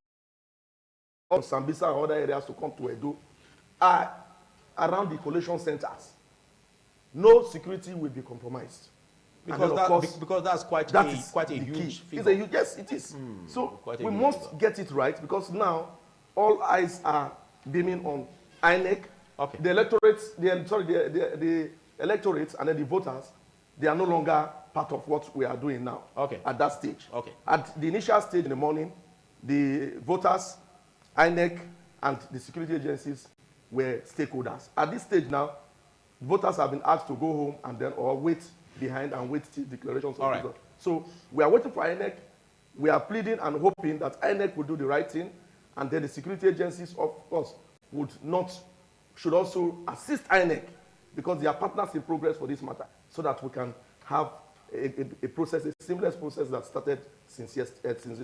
on Sambisa and other areas to come to Edo, are around the collation centers, no security will be compromised. Because that's quite a huge figure. Yes, it is. So we must get it right, because now all eyes are beaming on INEC. Okay. The electorates, the electorates and then the voters, they are no longer part of what we are doing now. Okay. At that stage. Okay. At the initial stage in the morning, the voters, INEC, and the security agencies were stakeholders. At this stage now, voters have been asked to go home and then or wait behind and wait till declarations of result. So we are waiting for INEC. We are pleading and hoping that INEC will do the right thing, and then the security agencies, of course, should also assist INEC, because they are partners in progress for this matter, so that we can have a process, a seamless process that started since this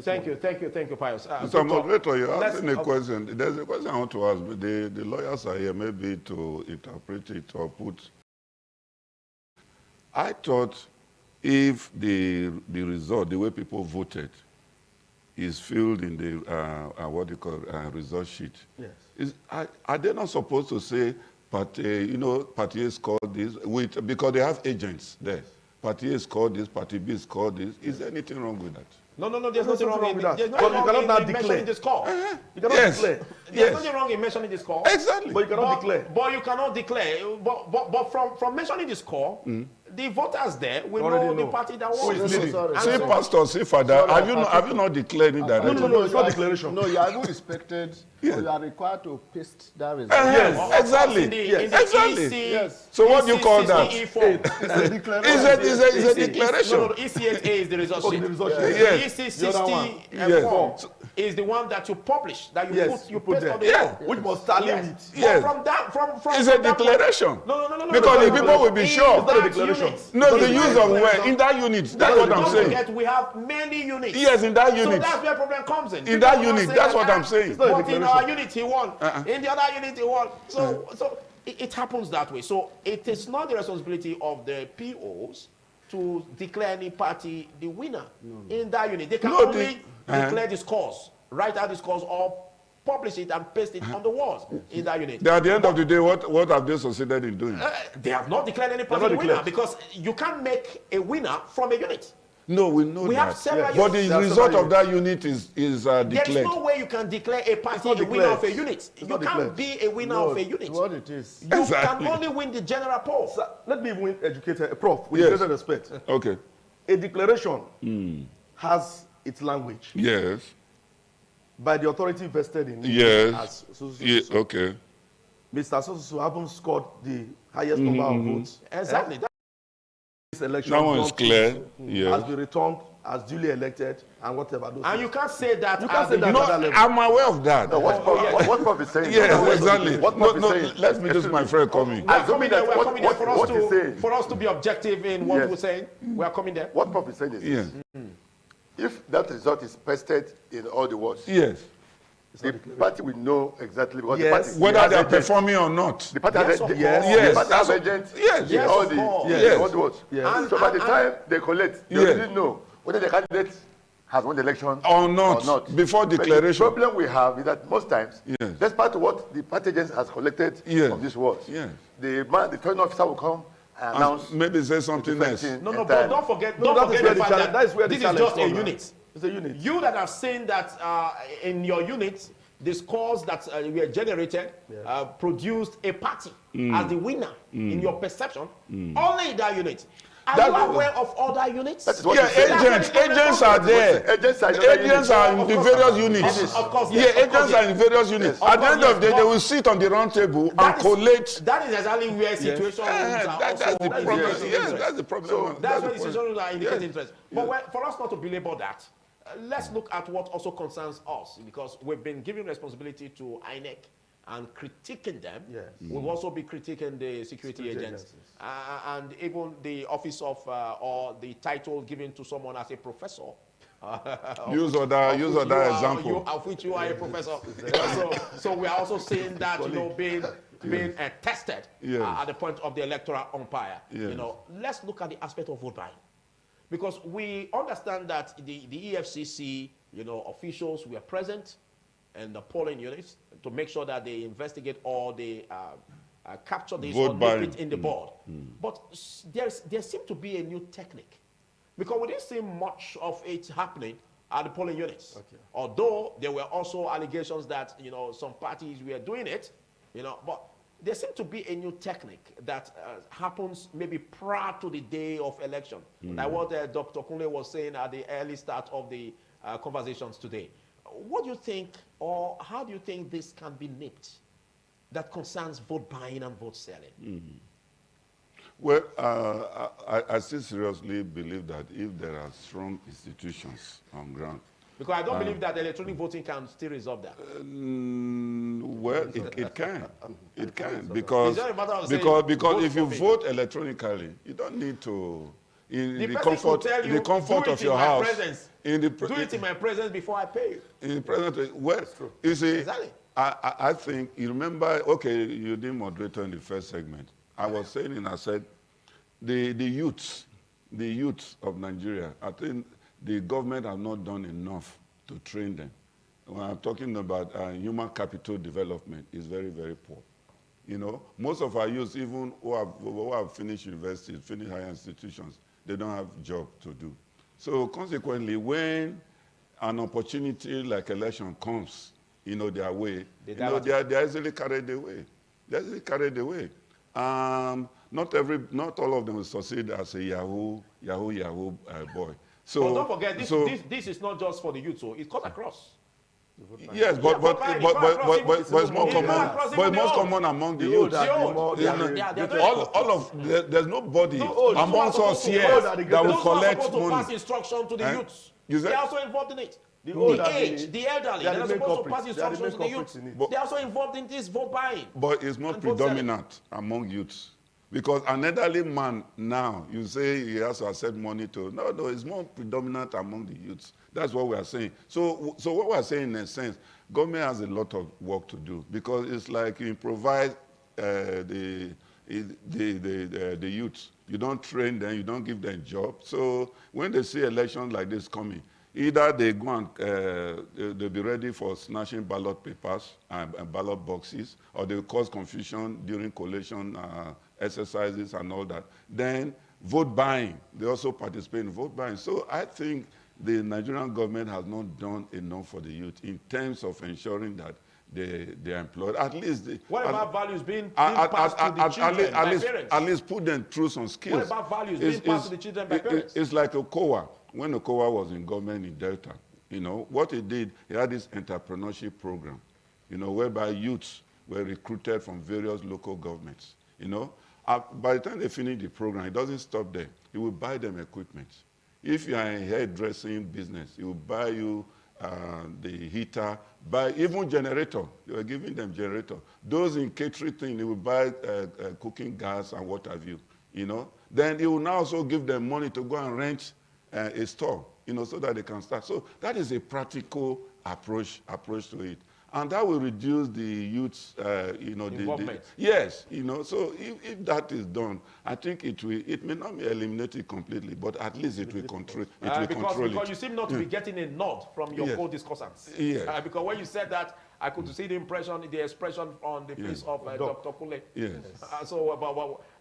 morning. Thank you, Pius. Mr. Moderator, you're asking a question. There's a question I want to ask, but the lawyers are here maybe to interpret it or put. I thought if the result, the way people voted, is filled in the what you call result sheet. Yes. Are they not supposed to say, party A scored this because they have agents there? Party A scored this, party B scored this. Is there anything wrong with that? No, there's nothing wrong with that. There's But you cannot now declare. The score. You cannot declare. There's nothing wrong in mentioning the score. Exactly. But you cannot declare. But you cannot declare. But from mentioning the score, the voters there will know the party that won. See, Pastor, see, Father, have you not declared it directly? No, it's not declaration. No, you are even respected, or you are required to paste that result. Yes, exactly. Exactly. Yes. So what do you call that? It's a declaration. Is a declaration. No, ECHA is the result sheet. The result sheet. Yes. EC64 is the one that you publish, that you paste on the wall. Which must tally with. Yes. From It's a declaration. No. Because the people will be sure. It's not a declaration. No, the use of where? In that unit. That's what I'm saying. Forget, we have many units. Yes, in that unit. So that's where problem comes in. In that unit, that's what I'm saying. But in our unit, he won. In the other unit, he won. So it happens that way. So it is not the responsibility of the POs to declare any party the winner in that unit. They can only declare the scores, write out the scores, or publish it and paste it on the walls in that unit. At the end of the day, what have they succeeded in doing? They have not declared any party the winner, because you can't make a winner from a unit. No, we know We that. have several But units. the result of that unit is declared. There is no way you can declare a party a winner of a unit. You can't be a winner of a unit. What it is. You can only win the general poll. Sir, let me even educate a prof with great respect. Okay. A declaration has its language Yes. by the authority vested in it. Yes. As Okay. Mr. Sosu haven't scored the highest number of votes. Exactly. This election That one is clear. has been returned as duly elected and whatever. And you can't say that. You can't say that. No, I'm aware of that. No, what Prof is saying. Yes, exactly. What Prof is saying. Let me just my friend coming. We're coming there What he's saying. for us to be objective in what we're saying. We are coming there. What Prof is saying is Yes. if that result is pasted in all the words, Yes. the party will know exactly because Yes. the party Whether they are performing or not. The party Yes, has of agents. course. The party has agents. Yes. Yes, all of the course. Yes. all the votes. Yes. So by the time they collect, they Yes. already know whether the candidate has won the election or not. Before declaration. But the problem we have is that most times, despite what the party agents has collected from these words, the returning officer will come and announce. Maybe say something else. No, but don't forget the fact that this is just a unit. It's a unit. You that have seen that in your unit, the scores that were generated produced a party as the winner in your perception, only in that unit. Are you aware of other units? Agents are there. Agents are in the various units. Of course, agents are in various units. At the end of the day, they will sit on the round table and collate. That is exactly where situations are that's the problem. That's the problem. So that's where situations are indicating interest. But for us not to belabor that, let's look at what also concerns us, because we've been giving responsibility to INEC and critiquing them. We'll also be critiquing the security agents and even the office of or the title given to someone as a professor. Use other example. Of which you are a professor. So we are also saying that being tested at the point of the electoral umpire. Let's look at the aspect of vote buying. Because we understand that the EFCC, officials were present in the polling units to make sure that they investigate or they capture this or nip it in the board. But there seemed to be a new technique, because we didn't see much of it happening at the polling units. Although there were also allegations that some parties were doing it, but there seemed to be a new technique that happens maybe prior to the day of election. Like what Dr. Kunle was saying at the early start of the conversations today. What do you think, or how do you think this can be nipped that concerns vote buying and vote selling? Well, I still seriously believe that if there are strong institutions on ground. Because I don't believe that electronic voting can still resolve that. Well, it can. It can. Because if you vote electronically, you don't need to, in the comfort of your house. Do it in my presence before I pay you. In the presence, well, you see, I think, you remember, okay, you did moderator in the first segment. I was saying, I said, the youths of Nigeria, I think the government has not done enough to train them. When I'm talking about human capital development, is very, very poor. Most of our youth, even who have finished universities, finished higher institutions, they don't have a job to do. So consequently, when an opportunity like election comes, their way, they're easily carried away. They're easily carried away. Not all of them will succeed as a Yahoo boy. So but don't forget, this is not just for the youth, so it cuts across. Yes, but it's more common. But it's most common among the youth. There's nobody amongst us here that will collect money. Pass instruction to the youths. They are also involved in it. The age, the elderly, they're supposed to pass instructions to the youth. They're also involved in this vote buying. But it's not predominant among youths. Because an elderly man now, you say he has to accept money to... No, it's more predominant among the youths. That's what we are saying. So what we are saying, in a sense, government has a lot of work to do, because it's like you improvise the youths. You don't train them, you don't give them jobs. So when they see elections like this coming, either they go and they'll be ready for snatching ballot papers and ballot boxes, or they'll cause confusion during collation exercises and all that. Then vote buying, they also participate in vote buying. So I think the Nigerian government has not done enough for the youth in terms of ensuring that they are employed. At least what about values being passed to the children by parents? At least put them through some skills. What about values being passed to the children by parents? It's like Okowa. When Okowa was in government in Delta, what he did, he had this entrepreneurship program, whereby youths were recruited from various local governments, By the time they finish the program, it doesn't stop there. He will buy them equipment. If you are in hairdressing business, he will buy you the heater, buy even generator. You are giving them generator. Those in catering thing, he will buy cooking gas and what have you, Then he will now also give them money to go and rent a store, so that they can start. So that is a practical approach to it. And that will reduce the youth's, involvement. Yes, so if that is done, I think it may not be eliminated completely, but at least it will control it. Because you seem not to be getting a nod from your co-discussants. Yes. Because when you said that, I could see the expression on the face of Dr. Kule. Yes.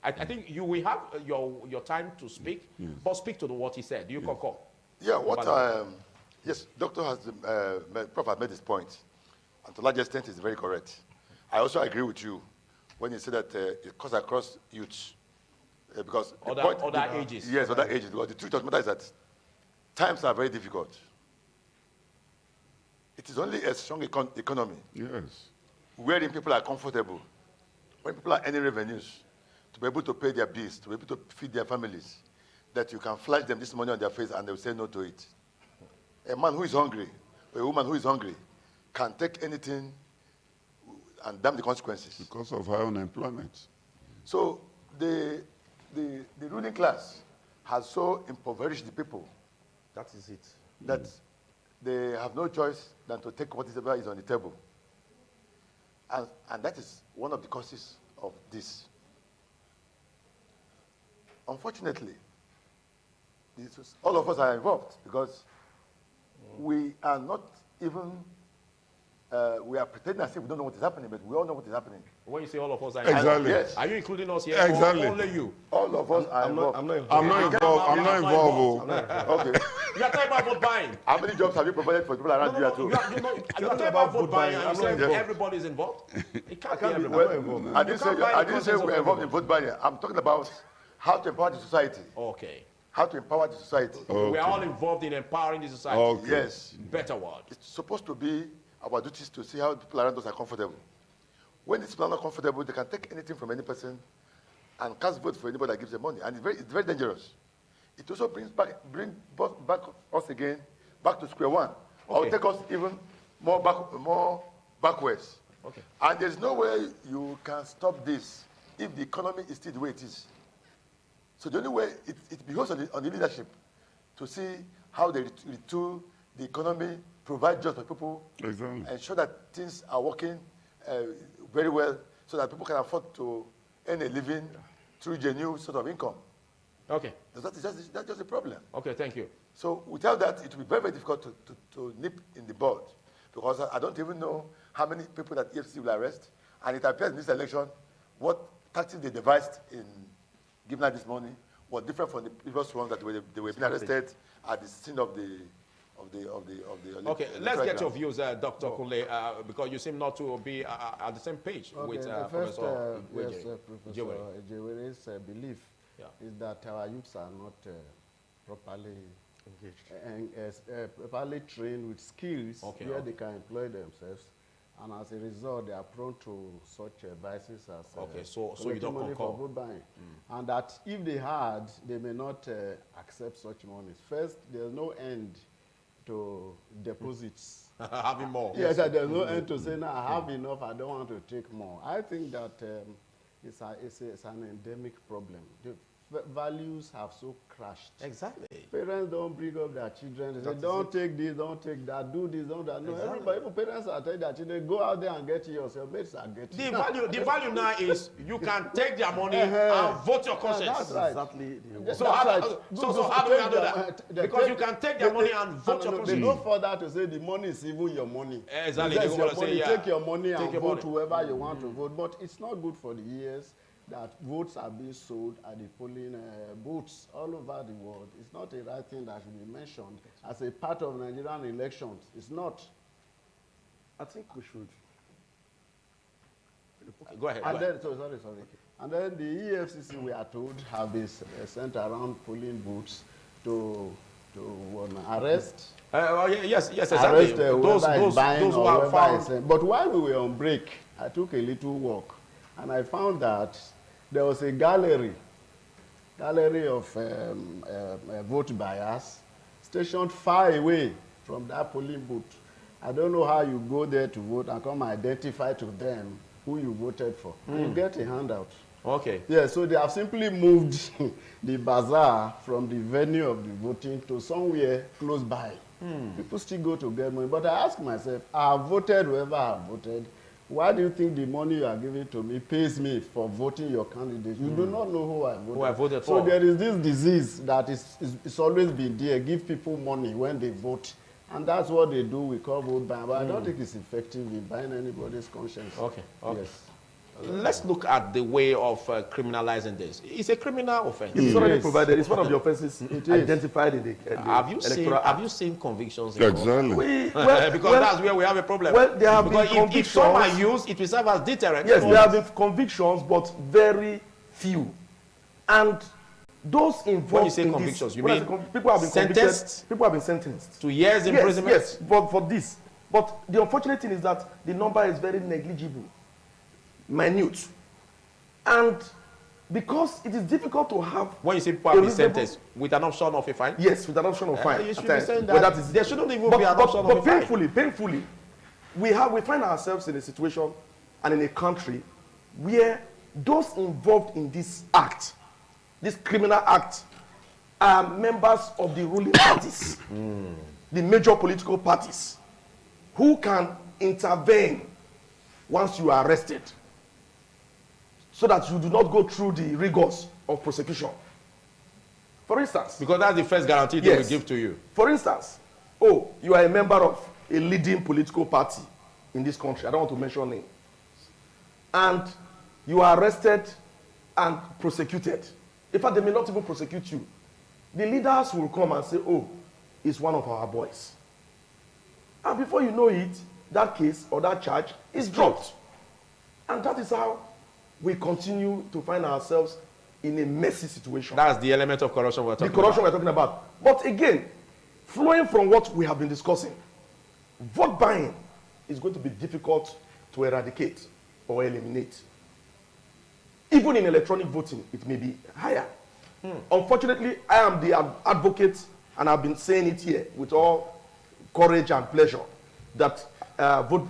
I think you will have your time to speak, but speak to what he said. Do you concur? Yeah, yes, Doctor has, Prof has made his point. And to a large extent, it's very correct. I also agree with you when you say that it cuts across youth. Because other ages. Yes, other ages. Because the truth of the matter is that times are very difficult. It is only a strong economy. Yes. Wherein people are comfortable, when people are earning revenues, to be able to pay their bills, to be able to feed their families, that you can flash them this money on their face and they will say no to it. A man who is hungry, or a woman who is hungry, can take anything and damn the consequences. Because of high unemployment. So the ruling class has so impoverished the people. That is it. That they have no choice than to take whatever is on the table. And that is one of the causes of this. Unfortunately, all of us are involved because we are not even we are pretending as if we don't know what is happening, but we all know what is happening. When you say all of us are involved, yes. Are you including us here? Exactly. Or only you? All of us are involved. I'm not involved. Okay. You are talking about vote buying. How many jobs have you provided for people around here too? You are talking about vote buying and you say everybody is involved? It can't be everybody. I didn't say we're involved in vote buying. I'm talking about how to empower the society. Okay. How to empower the society. Okay. We are all involved in empowering the society. Okay. Yes. Better word. It's supposed to be our duties to see how people around us are comfortable. When these people are not comfortable, they can take anything from any person and cast vote for anybody that gives them money. And it's very dangerous. It also brings back us again back to square one. Okay. Or take us even more backwards. Okay. And there's no way you can stop this if the economy is still the way it is. So the only way it behoves on the leadership to see how they retool the economy, provide jobs for people, exactly. Ensure that things are working very well so that people can afford to earn a living through genuine sort of income. Okay. That's just a problem. Okay, thank you. So without that, it will be very, very difficult to nip in the bud because I don't even know how many people that EFCC will arrest. And it appears in this election, what tactics they devised in giving out this money was different from the previous ones that they were being arrested at the scene of the Okay, let's get your views, Dr. Kunle, because you seem not to be at the same page with Professor Ejewere's belief is that our youths are not properly engaged, properly trained with skills where they can employ themselves, and as a result, they are prone to such vices as so you don't money for vote buying. And that if they had, they may not accept such monies. First, there's no end to deposits. Having more. Yes, there's no end to say, no, I have enough, I don't want to take more. I think that it's an endemic problem. The values have so crashed. Exactly. Parents don't bring up their children. They say, don't take this, don't take that, do this, don't that. No, everybody, even parents are telling their children, go out there and get it yourself. Mates are getting the value now is you can take their money and vote your conscience. That's right. Exactly. So how do we handle that? Because you can take their money and vote your conscience. They go further to say the money is even your money. Exactly. It's your money. Take your money and vote whoever you want to vote. But it's not good for the years that votes are being sold at the polling booths all over the world. It's not a right thing that should be mentioned as a part of Nigerian elections. It's not. I think we should. Okay, go ahead. Then, sorry. And then the EFCC, we are told, have been sent around polling booths to arrest. Yes, exactly. Arrest whoever is buying or whoever is. But while we were on break, I took a little walk, and I found that there was a gallery of vote buyers stationed far away from that polling booth. I don't know how you go there to vote and come identify to them who you voted for. You get a handout. Okay. Yeah, so they have simply moved the bazaar from the venue of the voting to somewhere close by. People still go to get money. But I ask myself, I have voted whoever I have voted. Why do you think the money you are giving to me pays me for voting your candidate? You do not know who I voted. Who I voted for. So there is this disease that is always been there. Give people money when they vote. And that's what they do. We call vote buying. But I don't think it's effective in buying anybody's conscience. Okay. Yes. Let's look at the way of criminalizing this. It's a criminal offense. It's already provided. It's one of the offenses identified in the have you seen convictions? Exactly. Because that's where we have a problem. Well, there have been convictions. If some are used, it will serve as deterrent. Yes, there have been convictions, but very few. And those involved when you say convictions, you mean people have been sentenced? People have been sentenced to years imprisonment? Yes, for this. But the unfortunate thing is that the number is very negligible. Minute. And because it is difficult to have... When you say people have been sentenced, with an option of a fine? Yes, with an option of fine. You should be saying that, there shouldn't even be an option of a fine. Painfully, we find ourselves in a situation and in a country where those involved in this act, this criminal act, are members of the ruling parties, the major political parties, who can intervene once you are arrested, so that you do not go through the rigors of prosecution. For instance... Because that's the first guarantee they will give to you. For instance, you are a member of a leading political party in this country. I don't want to mention names. And you are arrested and prosecuted. In fact, they may not even prosecute you. The leaders will come and say, it's one of our boys. And before you know it, that case or that charge is dropped. And that is how we continue to find ourselves in a messy situation. That's the element of corruption we're talking about. The corruption we're talking about. But again, flowing from what we have been discussing, vote buying is going to be difficult to eradicate or eliminate. Even in electronic voting, it may be higher. Unfortunately, I am the advocate, and I've been saying it here with all courage and pleasure, that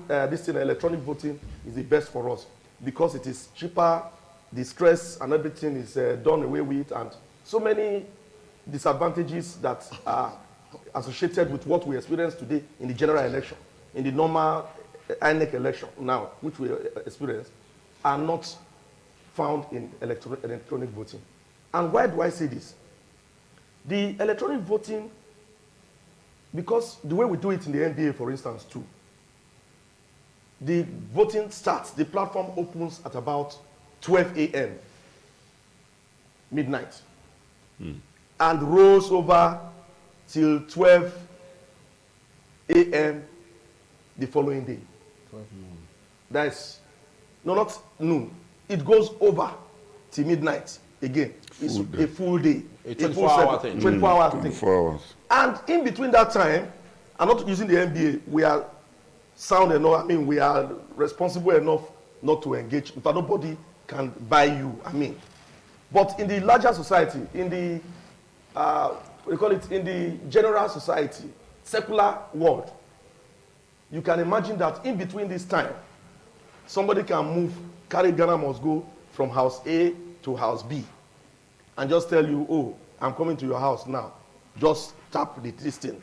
this electronic voting is the best for us, because it is cheaper, the stress and everything is done away with, and so many disadvantages that are associated with what we experience today in the general election, in the normal INEC election now, which we experience, are not found in electronic voting. And why do I say this? The electronic voting, because the way we do it in the NBA, for instance, too, the voting starts, the platform opens at about 12 a.m., midnight, and rolls over till 12 a.m. the following day. 12 noon. That's, no, not noon. It goes over till midnight again. It's a full day. A 24-hour thing. 24-hour thing. 24 hours. And in between that time, I'm not using the NBA, we are sound enough, we are responsible enough not to engage. In fact, nobody can buy you, But in the larger society, in the, we call it in the general society, secular world, you can imagine that in between this time, somebody can move, carry Ghana must go from house A to house B, and just tell you, I'm coming to your house now. Just tap this thing.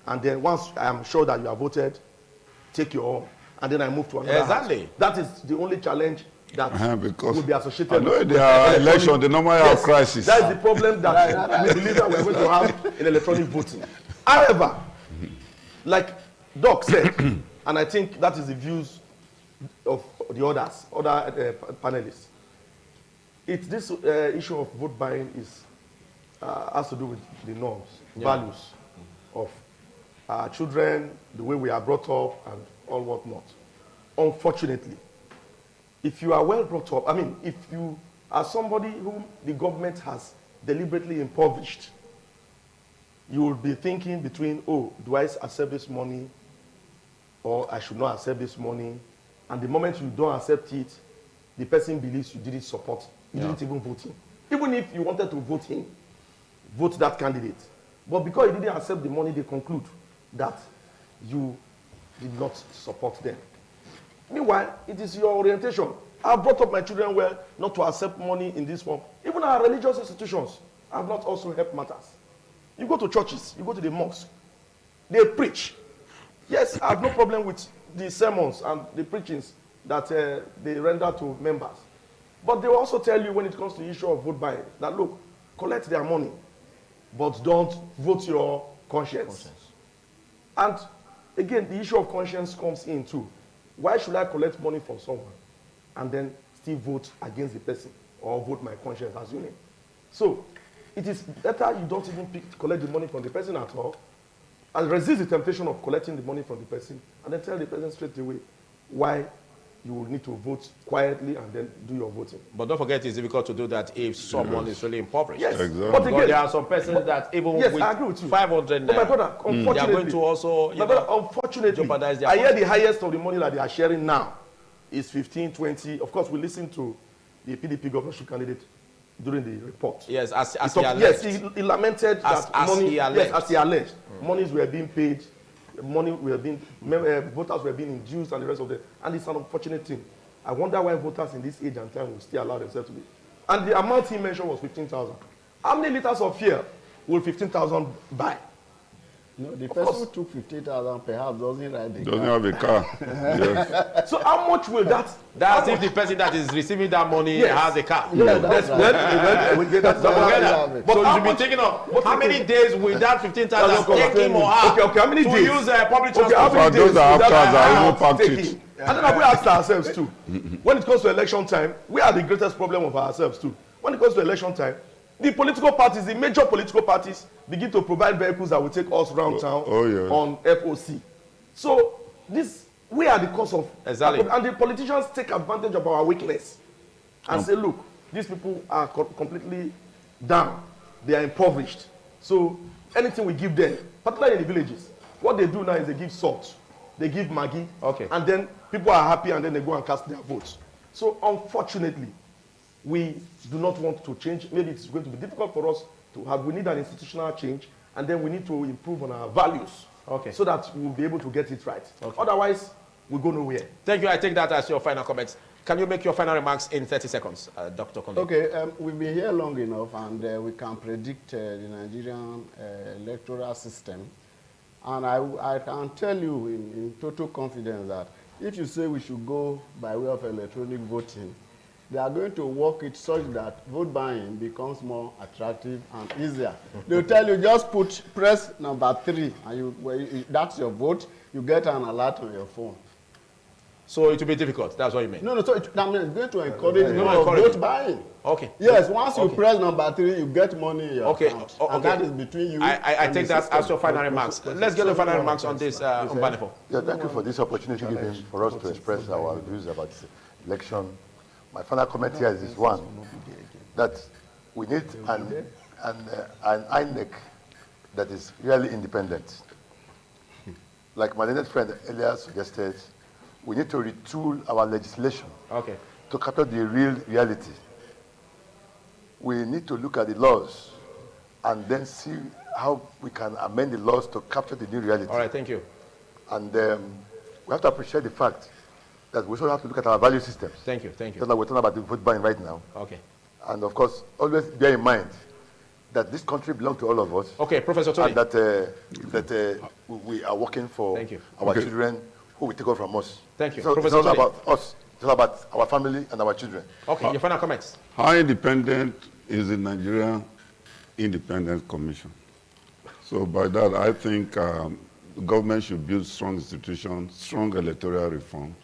And then once I am sure that you are voted, take your own. And then I move to another house. That is the only challenge that will be associated with the election, the normal crisis. That is the problem that we believe that we are going to have in electronic voting. However, like Doc said, and I think that is the views of the other panelists, this issue of vote buying has to do with the norms, values of our children, the way we are brought up, and all whatnot. Unfortunately, if you are well brought up, if you are somebody whom the government has deliberately impoverished, you will be thinking between, do I accept this money, or I should not accept this money? And the moment you don't accept it, the person believes you didn't support, you didn't even vote him. Even if you wanted to vote him, vote that candidate. But because you didn't accept the money, they conclude that you did not support them. Meanwhile, it is your orientation. I brought up my children well not to accept money in this form. Even our religious institutions have not also helped matters. You go to churches, you go to the mosque, they preach. Yes, I have no problem with the sermons and the preachings that they render to members. But they will also tell you when it comes to the issue of vote buying, that look, collect their money, but don't vote your conscience. And again, the issue of conscience comes in too. Why should I collect money from someone and then still vote against the person or vote my conscience as you name? So it is better you don't even collect the money from the person at all and resist the temptation of collecting the money from the person and then tell the person straight away why you will need to vote quietly and then do your voting. But don't forget, it's difficult to do that if someone is really impoverished. Yes, exactly. But again, there are some persons that even yes, with I agree with you. 500 but my brother, unfortunately, they are going to also unfortunately, jeopardize their I hear the highest of the money that they are sharing now is 15, 20. Of course, we listened to the PDP governorship candidate during the report. Yes, as he alleged. Yes, he lamented that money, yes, as he alleged, monies were being paid, money were being, voters were being induced and the rest of them. And it's an unfortunate thing. I wonder why voters in this age and time will still allow themselves to be. And the amount he mentioned was 15,000. How many liters of fuel will 15,000 buy? No, the person who took 50,000 perhaps doesn't ride the car. Doesn't have a car. Yes. So how much will that? That's if the person that is receiving that money has a car. Yeah, that's right. But you should be thinking of how many days will that 15,000 take him or her how many to days? use public transport? How many days those that have will cars that have even packed taken? it. And then we ask ourselves too. When it comes to election time, we are the greatest problem of ourselves too. When it comes to election time, the political parties, the major political parties, begin to provide vehicles that will take us around town on FOC. So we are the cause of exactly. And the politicians take advantage of our weakness and say, look, these people are completely down. They are impoverished. So anything we give them, particularly in the villages, what they do now is they give salt, they give Maggi, and then people are happy and then they go and cast their votes. So unfortunately, we do not want to change. Maybe it's going to be difficult for us to have. We need an institutional change, and then we need to improve on our values so that we'll be able to get it right. Otherwise, we go nowhere. Thank you. I take that as your final comments. Can you make your final remarks in 30 seconds, Dr. Konde? Okay, we've been here long enough, and we can predict the Nigerian electoral system. And I can tell you in total confidence that if you say we should go by way of electronic voting, they are going to work it such that vote buying becomes more attractive and easier. They'll tell you just press number 3, and that's your vote. You get an alert on your phone. So it will be difficult. That's what you mean. No. So it's going to encourage vote buying. Okay. Yes. Once you press number 3, you get money in your account. And that is between you. I take that as your final remarks. Let's get the final remarks on this, Mbanefo. Yeah, thank you for this opportunity given for us to express our views about this election. My final comment here is this one, that we need an INEC that is really independent. Like my learned friend earlier suggested, we need to retool our legislation to capture the real reality. We need to look at the laws and then see how we can amend the laws to capture the new reality. All right, thank you. And we have to appreciate the fact that we also have to look at our value systems. Thank you, thank you. Just like we're talking about the vote buying right now. Okay. And of course, always bear in mind that this country belongs to all of us. Okay, Professor Tony. And that we are working for our children who will take over from us. Thank you. So Professor it's not Tony. about us. It's all about our family and our children. Okay, your final comments. How independent is the Nigerian Independence Commission? So by that, I think the government should build strong institutions, strong electoral reforms.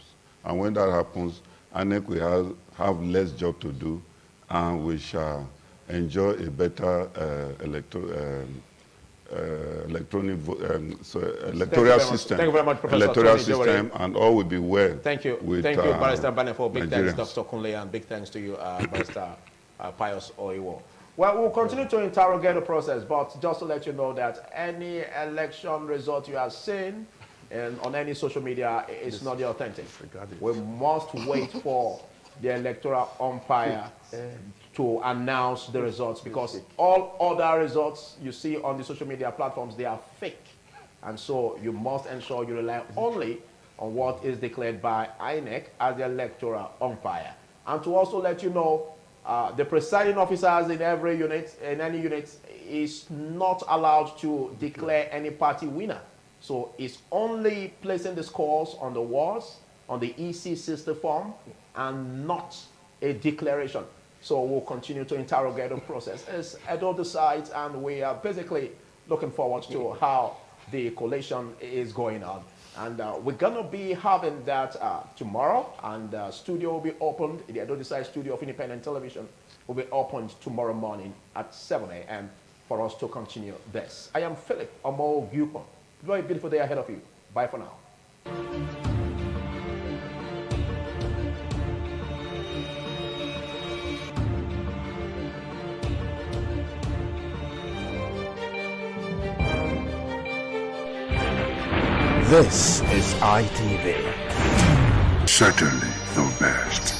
And when that happens, INEC will have less job to do, and we shall enjoy a better electoral system. Thank you very much, Professor electoral system, and all will be well. Thank you. Thank you, Barrister Mbanefo. Big thanks, Dr. Kunle, and big thanks to you, Barrister Pius Oiwo. Well, we'll continue to interrogate the process, but just to let you know that any election result you have seen and on any social media is not the authentic. We must wait for the electoral umpire to announce the results, because all other results you see on the social media platforms, they are fake. And so you must ensure you rely only on what is declared by INEC as the electoral umpire. And to also let you know, the presiding officers in every unit, in any unit, is not allowed to declare any party winner. So it's only placing the scores on the walls, on the EC60 form, and not a declaration. So we'll continue to interrogate the process as EDO decides, and we are basically looking forward to how the collation is going on. And we're gonna be having that tomorrow, and the studio will be opened. The EDO Decides studio of independent television will be opened tomorrow morning at 7 a.m. for us to continue this. I am Philip Omo Gupon. Very beautiful day ahead of you. Bye for now. This is ITV. Certainly the best.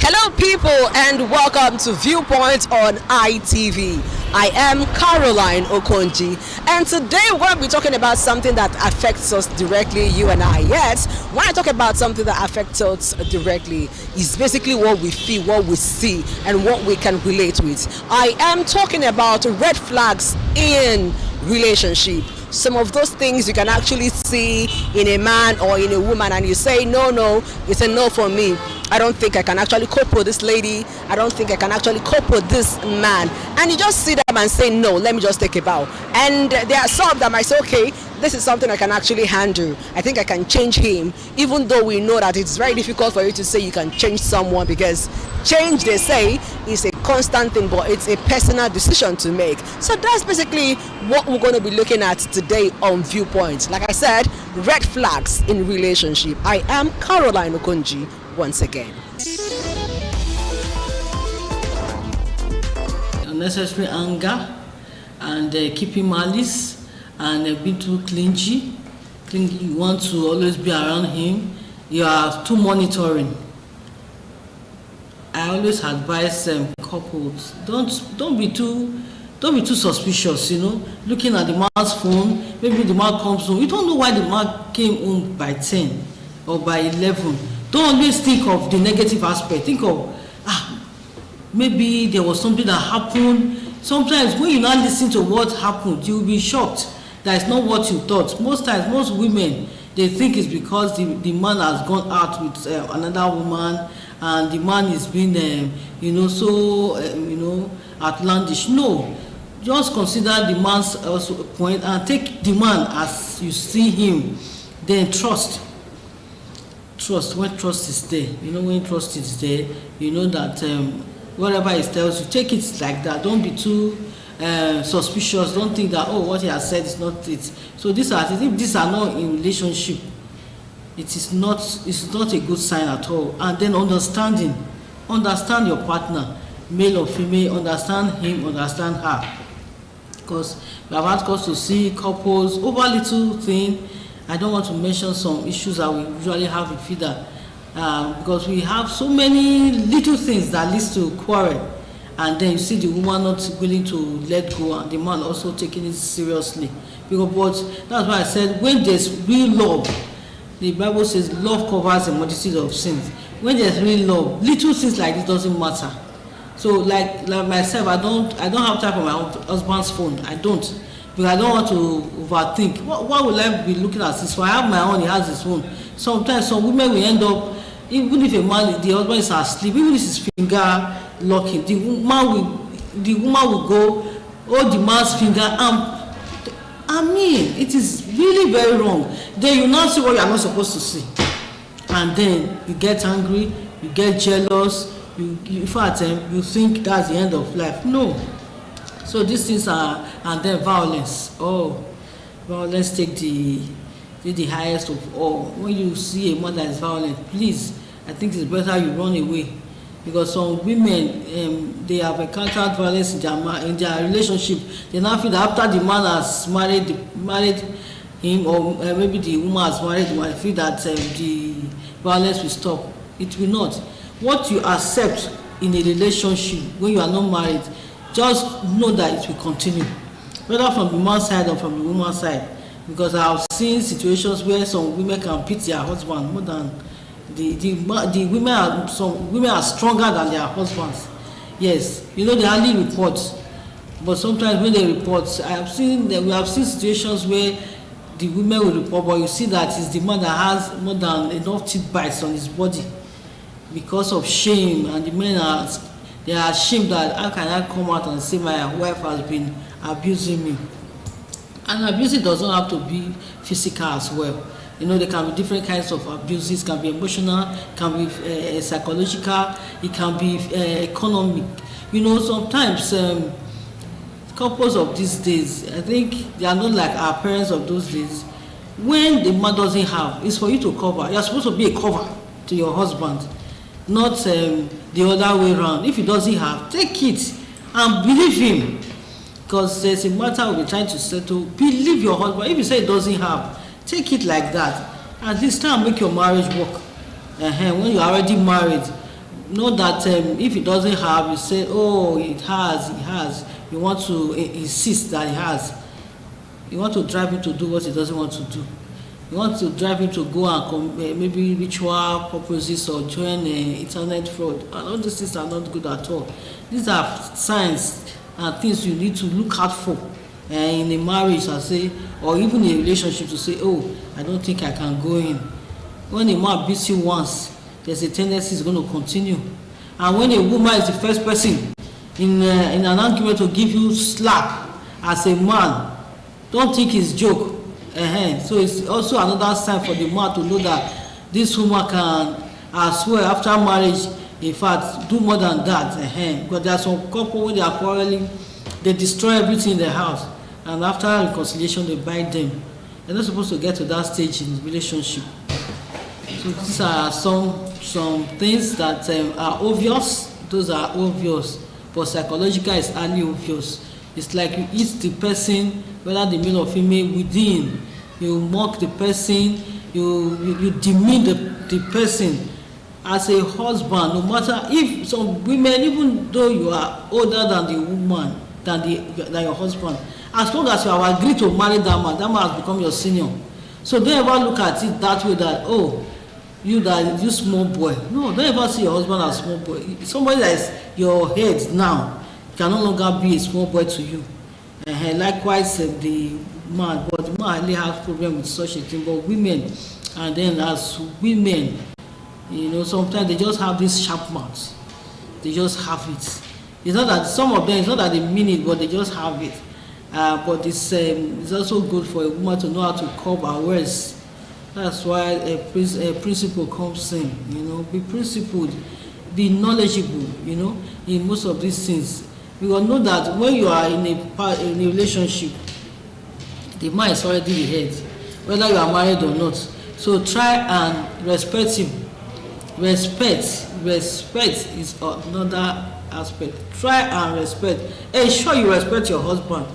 Hello people, and welcome to Viewpoint on ITV. I am Caroline Okonji, and today we're going to be talking about something that affects us directly, you and I. Yes, when I talk about something that affects us directly, it's basically what we feel, what we see, and what we can relate with. I am talking about red flags in relationship. Some of those things you can actually see in a man or in a woman, and you say no, it's a no for me. I don't think I can actually cope with this lady. I don't think I can actually cope with this man. And you just sit them and say, no, let me just take a bow. And there are some that might say, okay, this is something I can actually handle. I think I can change him, even though we know that it's very difficult for you to say you can change someone, because change, they say, is a constant thing, but it's a personal decision to make. So that's basically what we're going to be looking at today on Viewpoint. Like I said, red flags in relationship. I am Caroline Okonji once again. Unnecessary anger and keeping malice and being too clingy. You want to always be around him. You are too monitoring. I always advise couples, don't be too suspicious, you know, looking at the man's phone. Maybe the man comes home, you don't know why the man came home by 10 or by 11. Don't always think of the negative aspect. Think of maybe there was something that happened. Sometimes when you now listen to what happened, you'll be shocked that it's not what you thought. Most times, most women, they think it's because the man has gone out with another woman, and the man is being, outlandish. No, just consider the man's point and take the man as you see him. Then trust. When trust is there, when trust is there, you know that whatever he tells you, take it like that. Don't be too suspicious. Don't think that, oh, what he has said is not it. So if these are not in relationship, it's not a good sign at all. And then understand your partner, male or female, understand him, understand her. Because we have had cause to see couples over little thing. I don't want to mention some issues that we usually have with FIDA, because we have so many little things that leads to quarrel, and then you see the woman not willing to let go, and the man also taking it seriously. But that's why I said, when there's real love, the Bible says love covers a multitude of sins. When there's real love, little things like this doesn't matter. So like myself, I don't have time for my husband's phone. I don't. Because I don't want to overthink. Why will I be looking at this? So I have my own, he has his own. Sometimes some women will end up, even if the husband is asleep, even if his finger locking, the woman will go hold the man's finger, and it is really very wrong. Then you now see what you are not supposed to see, and then you get angry, you get jealous, you think that's the end of life. No. So these things are, and then violence. Oh, violence take the highest of all. When you see a man that is violent, please, I think it's better you run away. because some women they have encountered violence in their relationship. They now feel that after the man has married him, or maybe the woman has married him, I feel that the violence will stop. It will not. What you accept in a relationship when you are not married, just know that it will continue, whether from the man's side or from the woman's side. Because I have seen situations where some women can beat their husband more than the women. Some women are stronger than their husbands. Yes, you know, they hardly report, but sometimes when they report, we have seen situations where the women will report, but you see that it's the man that has more than enough teeth bites on his body because of shame, and the men are ashamed that how can I come out and say my wife has been abusing me. And abuse does not have to be physical as well. You know, there can be different kinds of abuses. It can be emotional, it can be psychological, it can be economic. You know, sometimes couples of these days, I think they are not like our parents of those days. When the man doesn't have, it's for you to cover. You're supposed to be a cover to your husband, not the other way around. If he doesn't have, take it and believe him. Because there's a matter we'll be trying to settle. Believe your husband. If you say it doesn't have, take it like that. At least try and make your marriage work. When you're already married, know that if it doesn't have, you say, oh, it has. You want to insist that it has. You want to drive him to do what he doesn't want to do. You want to drive him to go and maybe ritual purposes or join internet fraud. And all these things are not good at all. These are signs and things you need to look out for in a marriage, I say, or even a relationship, to say, oh, I don't think I can go in. When a man beats you once, there's a tendency it's going to continue. And when a woman is the first person in an argument to give you slap as a man, don't think it's joke. So it's also another sign for the man to know that this woman can, as well, after marriage, in fact, do more than that. Because there are some couple when they are quarreling, they destroy everything in their house, and after reconciliation, they bite them. They're not supposed to get to that stage in the relationship. So these are some things that are obvious. Those are obvious, but psychological is hardly obvious. It's like you eat the person, whether the male or female, within. You mock the person, you demean the person. As a husband, no matter if some women, even though you are older than the woman, than your husband, as long as you have agreed to marry that man has become your senior. So don't ever look at it that way, that, oh, you small boy. No, don't ever see your husband as small boy. Somebody that is your head now can no longer be a small boy to you. Likewise, the man, but the man really has problem with such a thing. But women, and then as women, you know, sometimes they just have this sharp mouth. They just have it. It's not that some of them, it's not that they mean it, but they just have it. But it's also good for a woman to know how to curb her words. That's why a principle comes in. You know, be principled, be knowledgeable. You know, in most of these things, because know that when you are in a relationship, the man is already the head, whether you are married or not. So try and respect him. Respect is another aspect. Try and respect. Ensure you respect your husband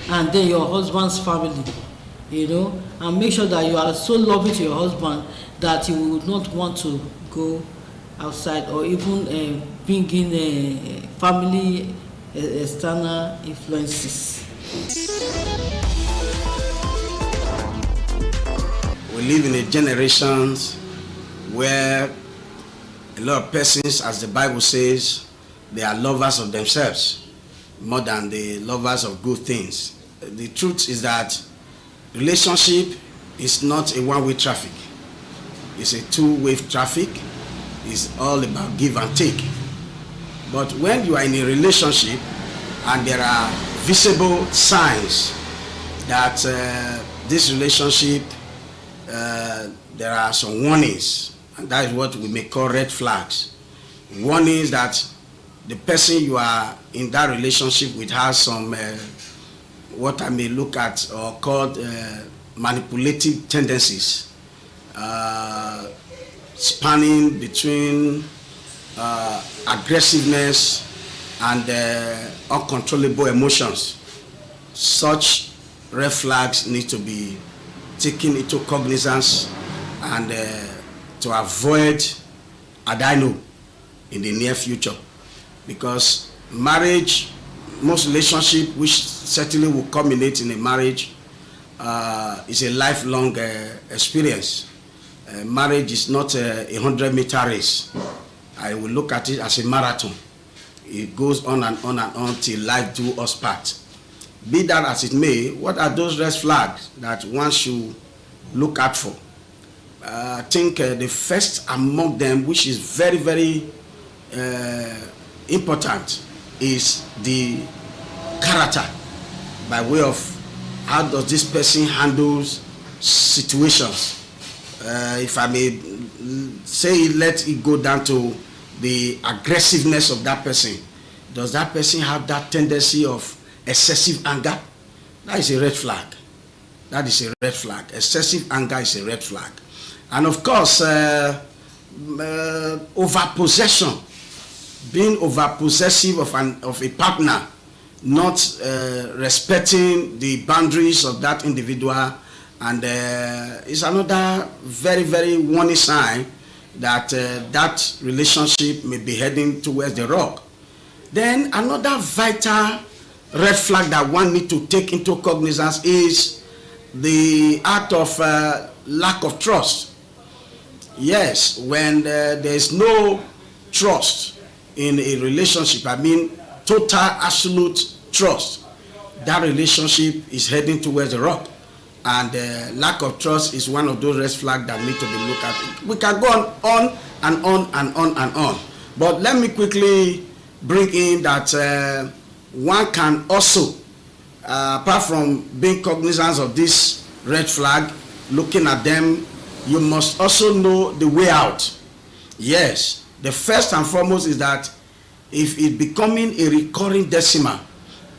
and then your husband's family, you know, and make sure that you are so loving to your husband that he would not want to go outside or even bring in family external influences. We live in a generation where a lot of persons, as the Bible says, they are lovers of themselves more than the lovers of good things. The truth is that relationship is not a one-way traffic. It's a two-way traffic. It's all about give and take. But when you are in a relationship and there are visible signs that this relationship, there are some warnings, and that is what we may call red flags. Warnings that the person you are in that relationship with has some what I may look at or called manipulative tendencies, spanning between aggressiveness, and uncontrollable emotions. Such red flags need to be taken into cognizance and to avoid adino in the near future, because marriage, most relationship which certainly will culminate in a marriage is a lifelong experience. Marriage is not a 100-meter race. I will look at it as a marathon. It goes on and on and on till life do us part. Be that as it may, what are those red flags that one should look out for? I think the first among them, which is very, very important, is the character, by way of how does this person handles situations. If I may say, let it go down to the aggressiveness of that person. Does that person have that tendency of excessive anger? That is a red flag. That is a red flag. Excessive anger is a red flag. And of course, over-possession, being over-possessive of a partner, not respecting the boundaries of that individual, and is another very, very warning sign that that relationship may be heading towards the rock. Then another vital red flag that one need to take into cognizance is the act of lack of trust. Yes, when there is no trust in a relationship, I mean total, absolute trust, that relationship is heading towards the rock. And lack of trust is one of those red flags that need to be looked at. We can go on and on and on and on. But let me quickly bring in that one can also, apart from being cognizant of this red flag, looking at them, you must also know the way out. Yes, the first and foremost is that if it's becoming a recurring decimal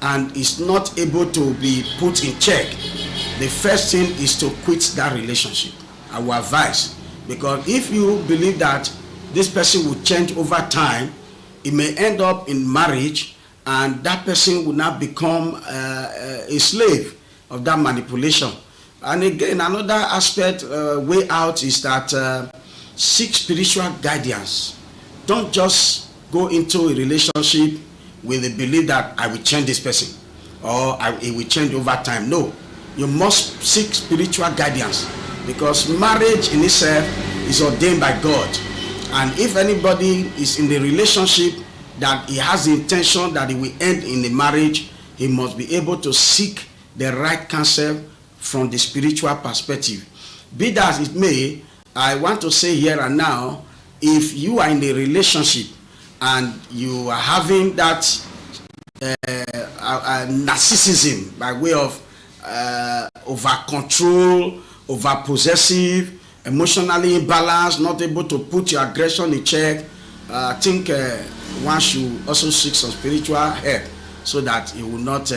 and is not able to be put in check, the first thing is to quit that relationship. I will advise, because if you believe that this person will change over time, it may end up in marriage, and that person will now become a slave of that manipulation. And again, another aspect, way out, is that seek spiritual guidance. Don't just go into a relationship with the belief that I will change this person or it will change over time. No, you must seek spiritual guidance, because marriage in itself is ordained by God. And if anybody is in the relationship that he has the intention that it will end in the marriage, he must be able to seek the right counsel from the spiritual perspective. Be that as it may, I want to say here and now, if you are in a relationship and you are having that narcissism by way of over-control, over-possessive, emotionally imbalanced, not able to put your aggression in check, I think one should also seek some spiritual help so that it will not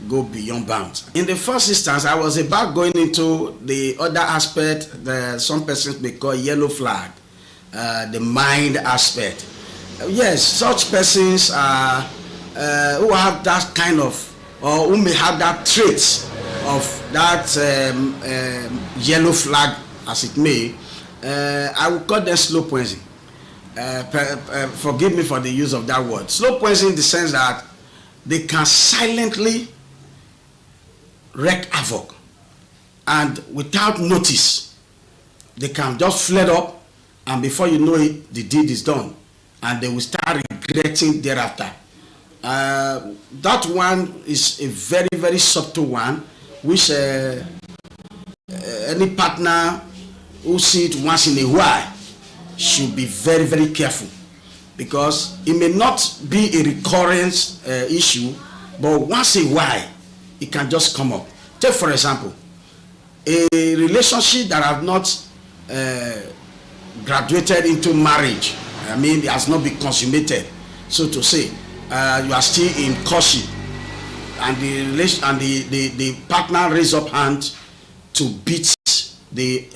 go beyond bounds. In the first instance, I was about going into the other aspect that some persons may call yellow flag, the mind aspect. Yes, such persons are who have that kind of, or who may have that trait of that yellow flag, as it may. I will call them slow poison. Forgive me for the use of that word. Slow poison in the sense that they can silently wreak havoc, and without notice, they can just flare up, and before you know it, the deed is done, and they will start regretting thereafter. That one is a very, very subtle one, which any partner who sees it once in a while should be very, very careful, because it may not be a recurrence issue, but once in a while it can just come up. Take for example, a relationship that have not graduated into marriage, I mean it has not been consummated, so to say. You are still in courtship, and the partner raise up hand to beat the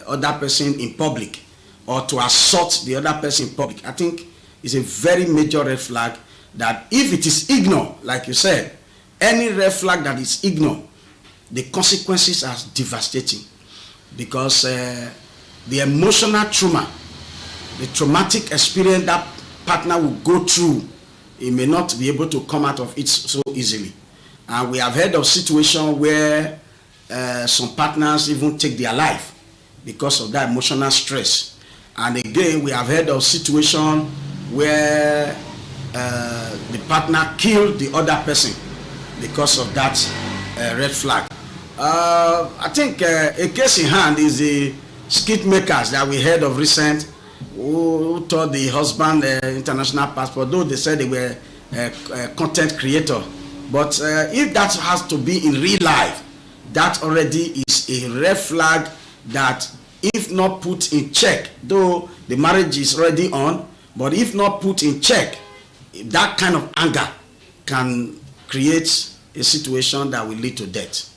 other person in public, or to assault the other person in public. I think is a very major red flag that if it is ignored, like you said, any red flag that is ignored, the consequences are devastating, because the emotional trauma, the traumatic experience that partner will go through, he may not be able to come out of it so easily. And we have heard of situations where some partners even take their life because of that emotional stress. And again, we have heard of situations where the partner killed the other person because of that red flag. I think a case in hand is the skit makers that we heard of recent, who told the husband international passport, though they said they were content creator. But if that has to be in real life, that already is a red flag that, if not put in check, though the marriage is already on, but if not put in check, that kind of anger can create a situation that will lead to death.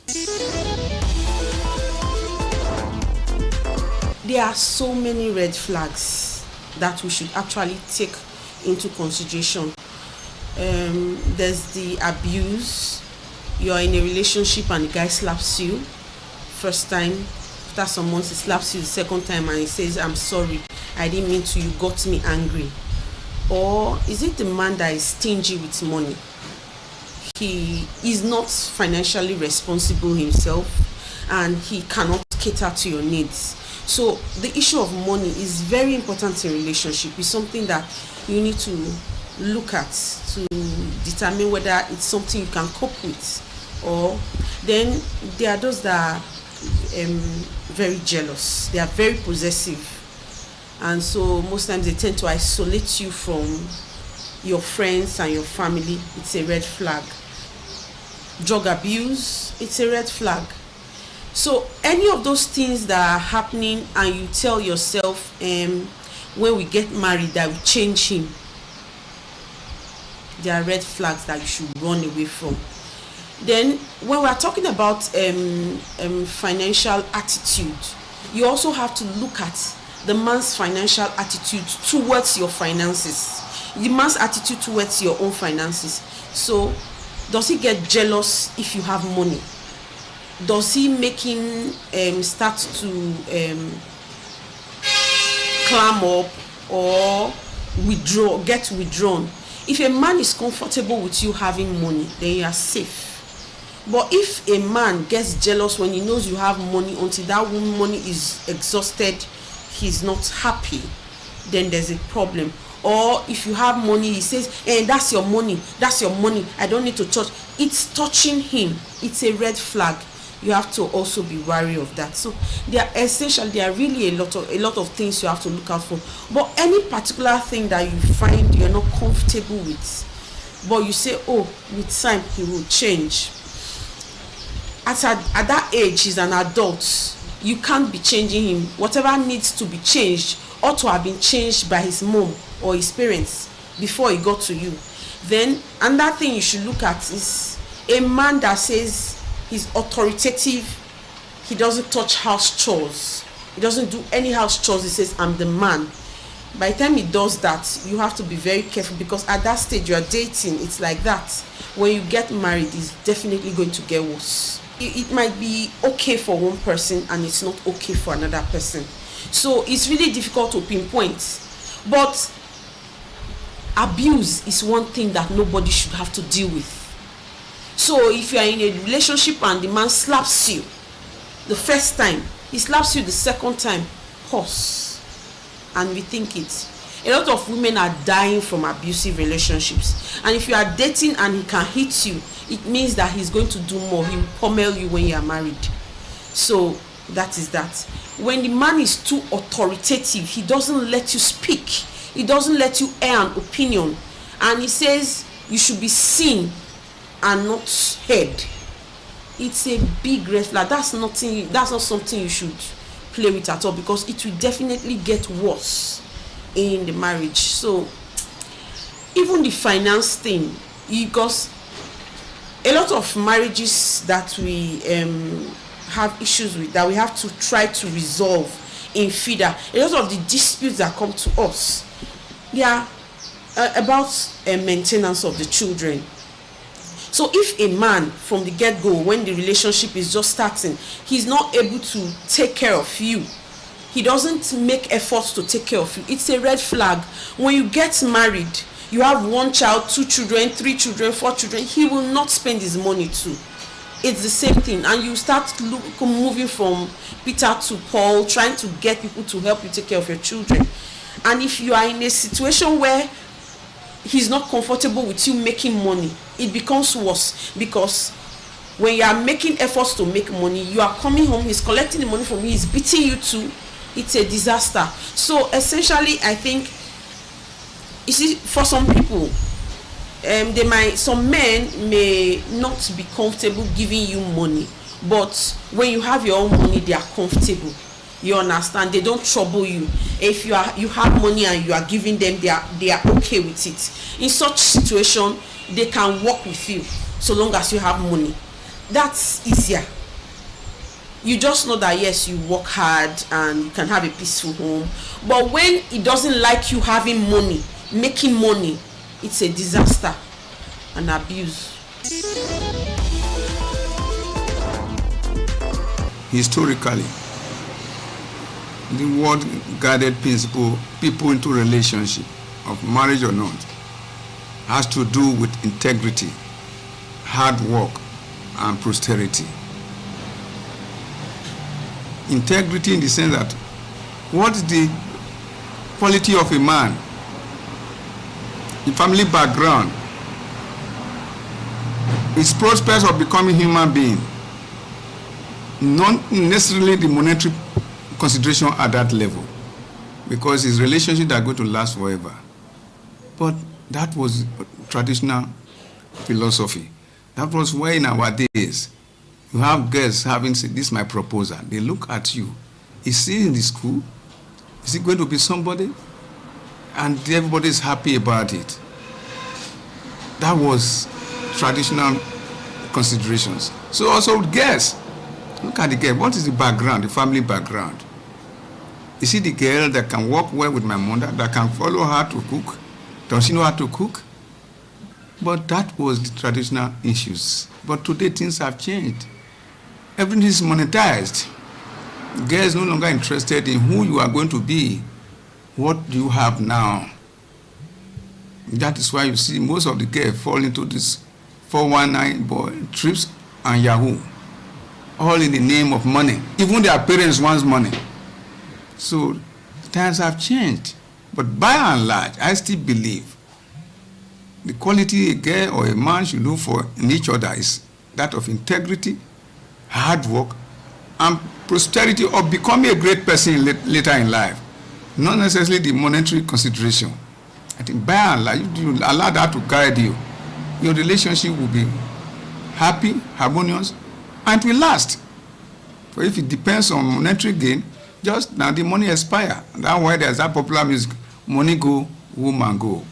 There are so many red flags that we should actually take into consideration. There's the abuse. You're in a relationship and the guy slaps you first time. After some months he slaps you the second time and he says, "I'm sorry, I didn't mean to, you got me angry." Or is it the man that is stingy with money? He is not financially responsible himself and he cannot cater to your needs. So the issue of money is very important in relationship. It's something that you need to look at to determine whether it's something you can cope with. Or then there are those that are very jealous. They are very possessive, and so most times they tend to isolate you from your friends and your family. It's a red flag. Drug abuse, it's a red flag. So any of those things that are happening and you tell yourself when we get married that we change him, there are red flags that you should run away from. Then when we are talking about financial attitude, you also have to look at the man's financial attitude towards your finances, the man's attitude towards your own finances. So does he get jealous if you have money? Does he make him start to clam up or get withdrawn? If a man is comfortable with you having money, then you are safe. But if a man gets jealous when he knows you have money, until that money is exhausted, he's not happy, then there's a problem. Or if you have money, he says, "Hey, that's your money, I don't need to touch." It's touching him. It's a red flag. You have to also be wary of that. So there are really a lot of things you have to look out for. But any particular thing that you find you're not comfortable with, but you say, "Oh, with time he will change." At that age, he's an adult. You can't be changing him. Whatever needs to be changed ought to have been changed by his mom or his parents before he got to you. Then another thing you should look at is a man that says he's authoritative. He doesn't touch house chores. He doesn't do any house chores. He says, "I'm the man." By the time he does that, you have to be very careful, because at that stage you are dating, it's like that. When you get married, it's definitely going to get worse. It might be okay for one person and it's not okay for another person. So it's really difficult to pinpoint. But abuse is one thing that nobody should have to deal with. So if you are in a relationship and the man slaps you the first time, he slaps you the second time, pause and rethink it. A lot of women are dying from abusive relationships. And if you are dating and he can hit you, it means that he's going to do more. He will pummel you when you are married. So that is that. When the man is too authoritative, he doesn't let you speak. He doesn't let you air an opinion. And he says you should be seen and not heard. It's a big red flag. That's not something you should play with at all, because it will definitely get worse in the marriage. So even the finance thing, because a lot of marriages that we have issues with, that we have to try to resolve in FIDA, a lot of the disputes that come to us, they are about maintenance of the children. So if a man from the get-go, when the relationship is just starting, he's not able to take care of you, he doesn't make efforts to take care of you, it's a red flag. When you get married, you have 1 child, 2 children, 3 children, 4 children, he will not spend his money too. It's the same thing, and you start moving from Peter to Paul, trying to get people to help you take care of your children. And if you are in a situation where he's not comfortable with you making money, it becomes worse, because when you are making efforts to make money, you are coming home, he's collecting the money from you, he's beating you too. It's a disaster. So essentially, I think, you see, for some people, some men may not be comfortable giving you money, but when you have your own money, they are comfortable. You understand? They don't trouble you. If you have money and you are giving them, they are okay with it. In such situation, they can work with you so long as you have money. That's easier. You just know that yes, you work hard and you can have a peaceful home. But when it doesn't like you having money, making money, it's a disaster and abuse. Historically, the word guided principle, people into relationship, of marriage or not, has to do with integrity, hard work, and prosperity. Integrity in the sense that what is the quality of a man, the family background, his prospects of becoming a human being, not necessarily the monetary consideration at that level, because his relationships are going to last forever. But that was traditional philosophy. That was why in our days, you have girls having said, this is my proposal. They look at you. Is he in the school? Is he going to be somebody? And everybody is happy about it. That was traditional considerations. So also girls, look at the girl. What is the background, the family background? Is she the girl that can work well with my mother, that can follow her to cook? Does she know how to cook? But that was the traditional issues. But today things have changed. Everything is monetized. Girls no longer interested in who you are going to be. What do you have now? That is why you see most of the girls fall into this 419 trips and Yahoo. All in the name of money. Even their parents want money. So times have changed. But by and large, I still believe the quality a girl or a man should look for in each other is that of integrity, hard work, and prosperity of becoming a great person later in life. Not necessarily the monetary consideration. I think by and large, if you allow that to guide you, your relationship will be happy, harmonious, and it will last. But if it depends on monetary gain, just now the money expire. That's why there's that popular music, money go, woman go.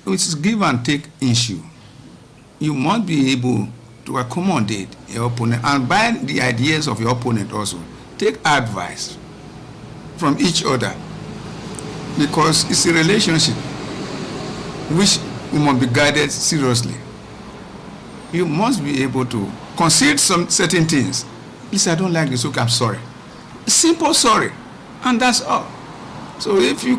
It's a give and take issue. You must be able to accommodate your opponent and buy the ideas of your opponent also. Take advice from each other, because it's a relationship which you must be guided seriously. You must be able to concede some certain things. Please, I don't like this, okay, I'm sorry. Simple sorry, and that's all. So if you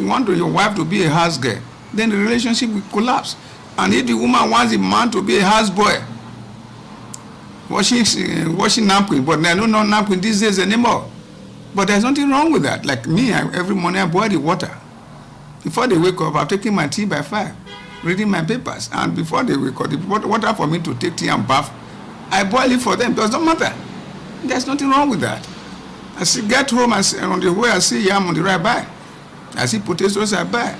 want your wife to be a house girl, then the relationship will collapse. And if the woman wants the man to be a house boy, washing napkin, but I don't know napkin these days anymore. But there's nothing wrong with that. Like me, every morning I boil the water. Before they wake up, I'm taking my tea by 5, reading my papers. And before they wake up, the water for me to take tea and bath, I boil it for them. It doesn't matter. There's nothing wrong with that. I get home, on the way I see yam on the right by. I see potatoes, I buy.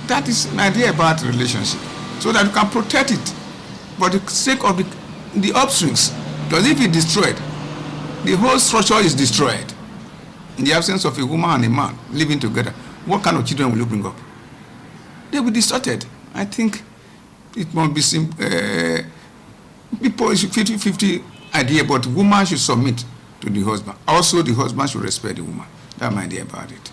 That is my idea about relationship, so that you can protect it for the sake of the upswings. Because if it's destroyed, the whole structure is destroyed. In the absence of a woman and a man living together, what kind of children will you bring up? They will be distorted. I think it must be people should 50-50 idea, but woman should submit to the husband. Also, the husband should respect the woman. That's my idea about it.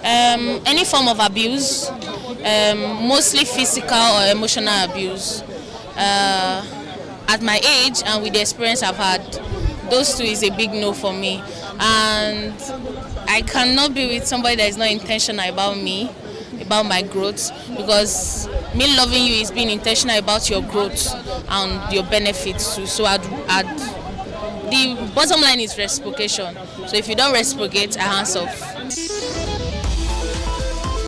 Any form of abuse, mostly physical or emotional abuse. At my age and with the experience I've had, those two is a big no for me. And I cannot be with somebody that is not intentional about me, about my growth, because me loving you is being intentional about your growth and your benefits too. So the bottom line is reciprocation. So if you don't reciprocate, I hands off.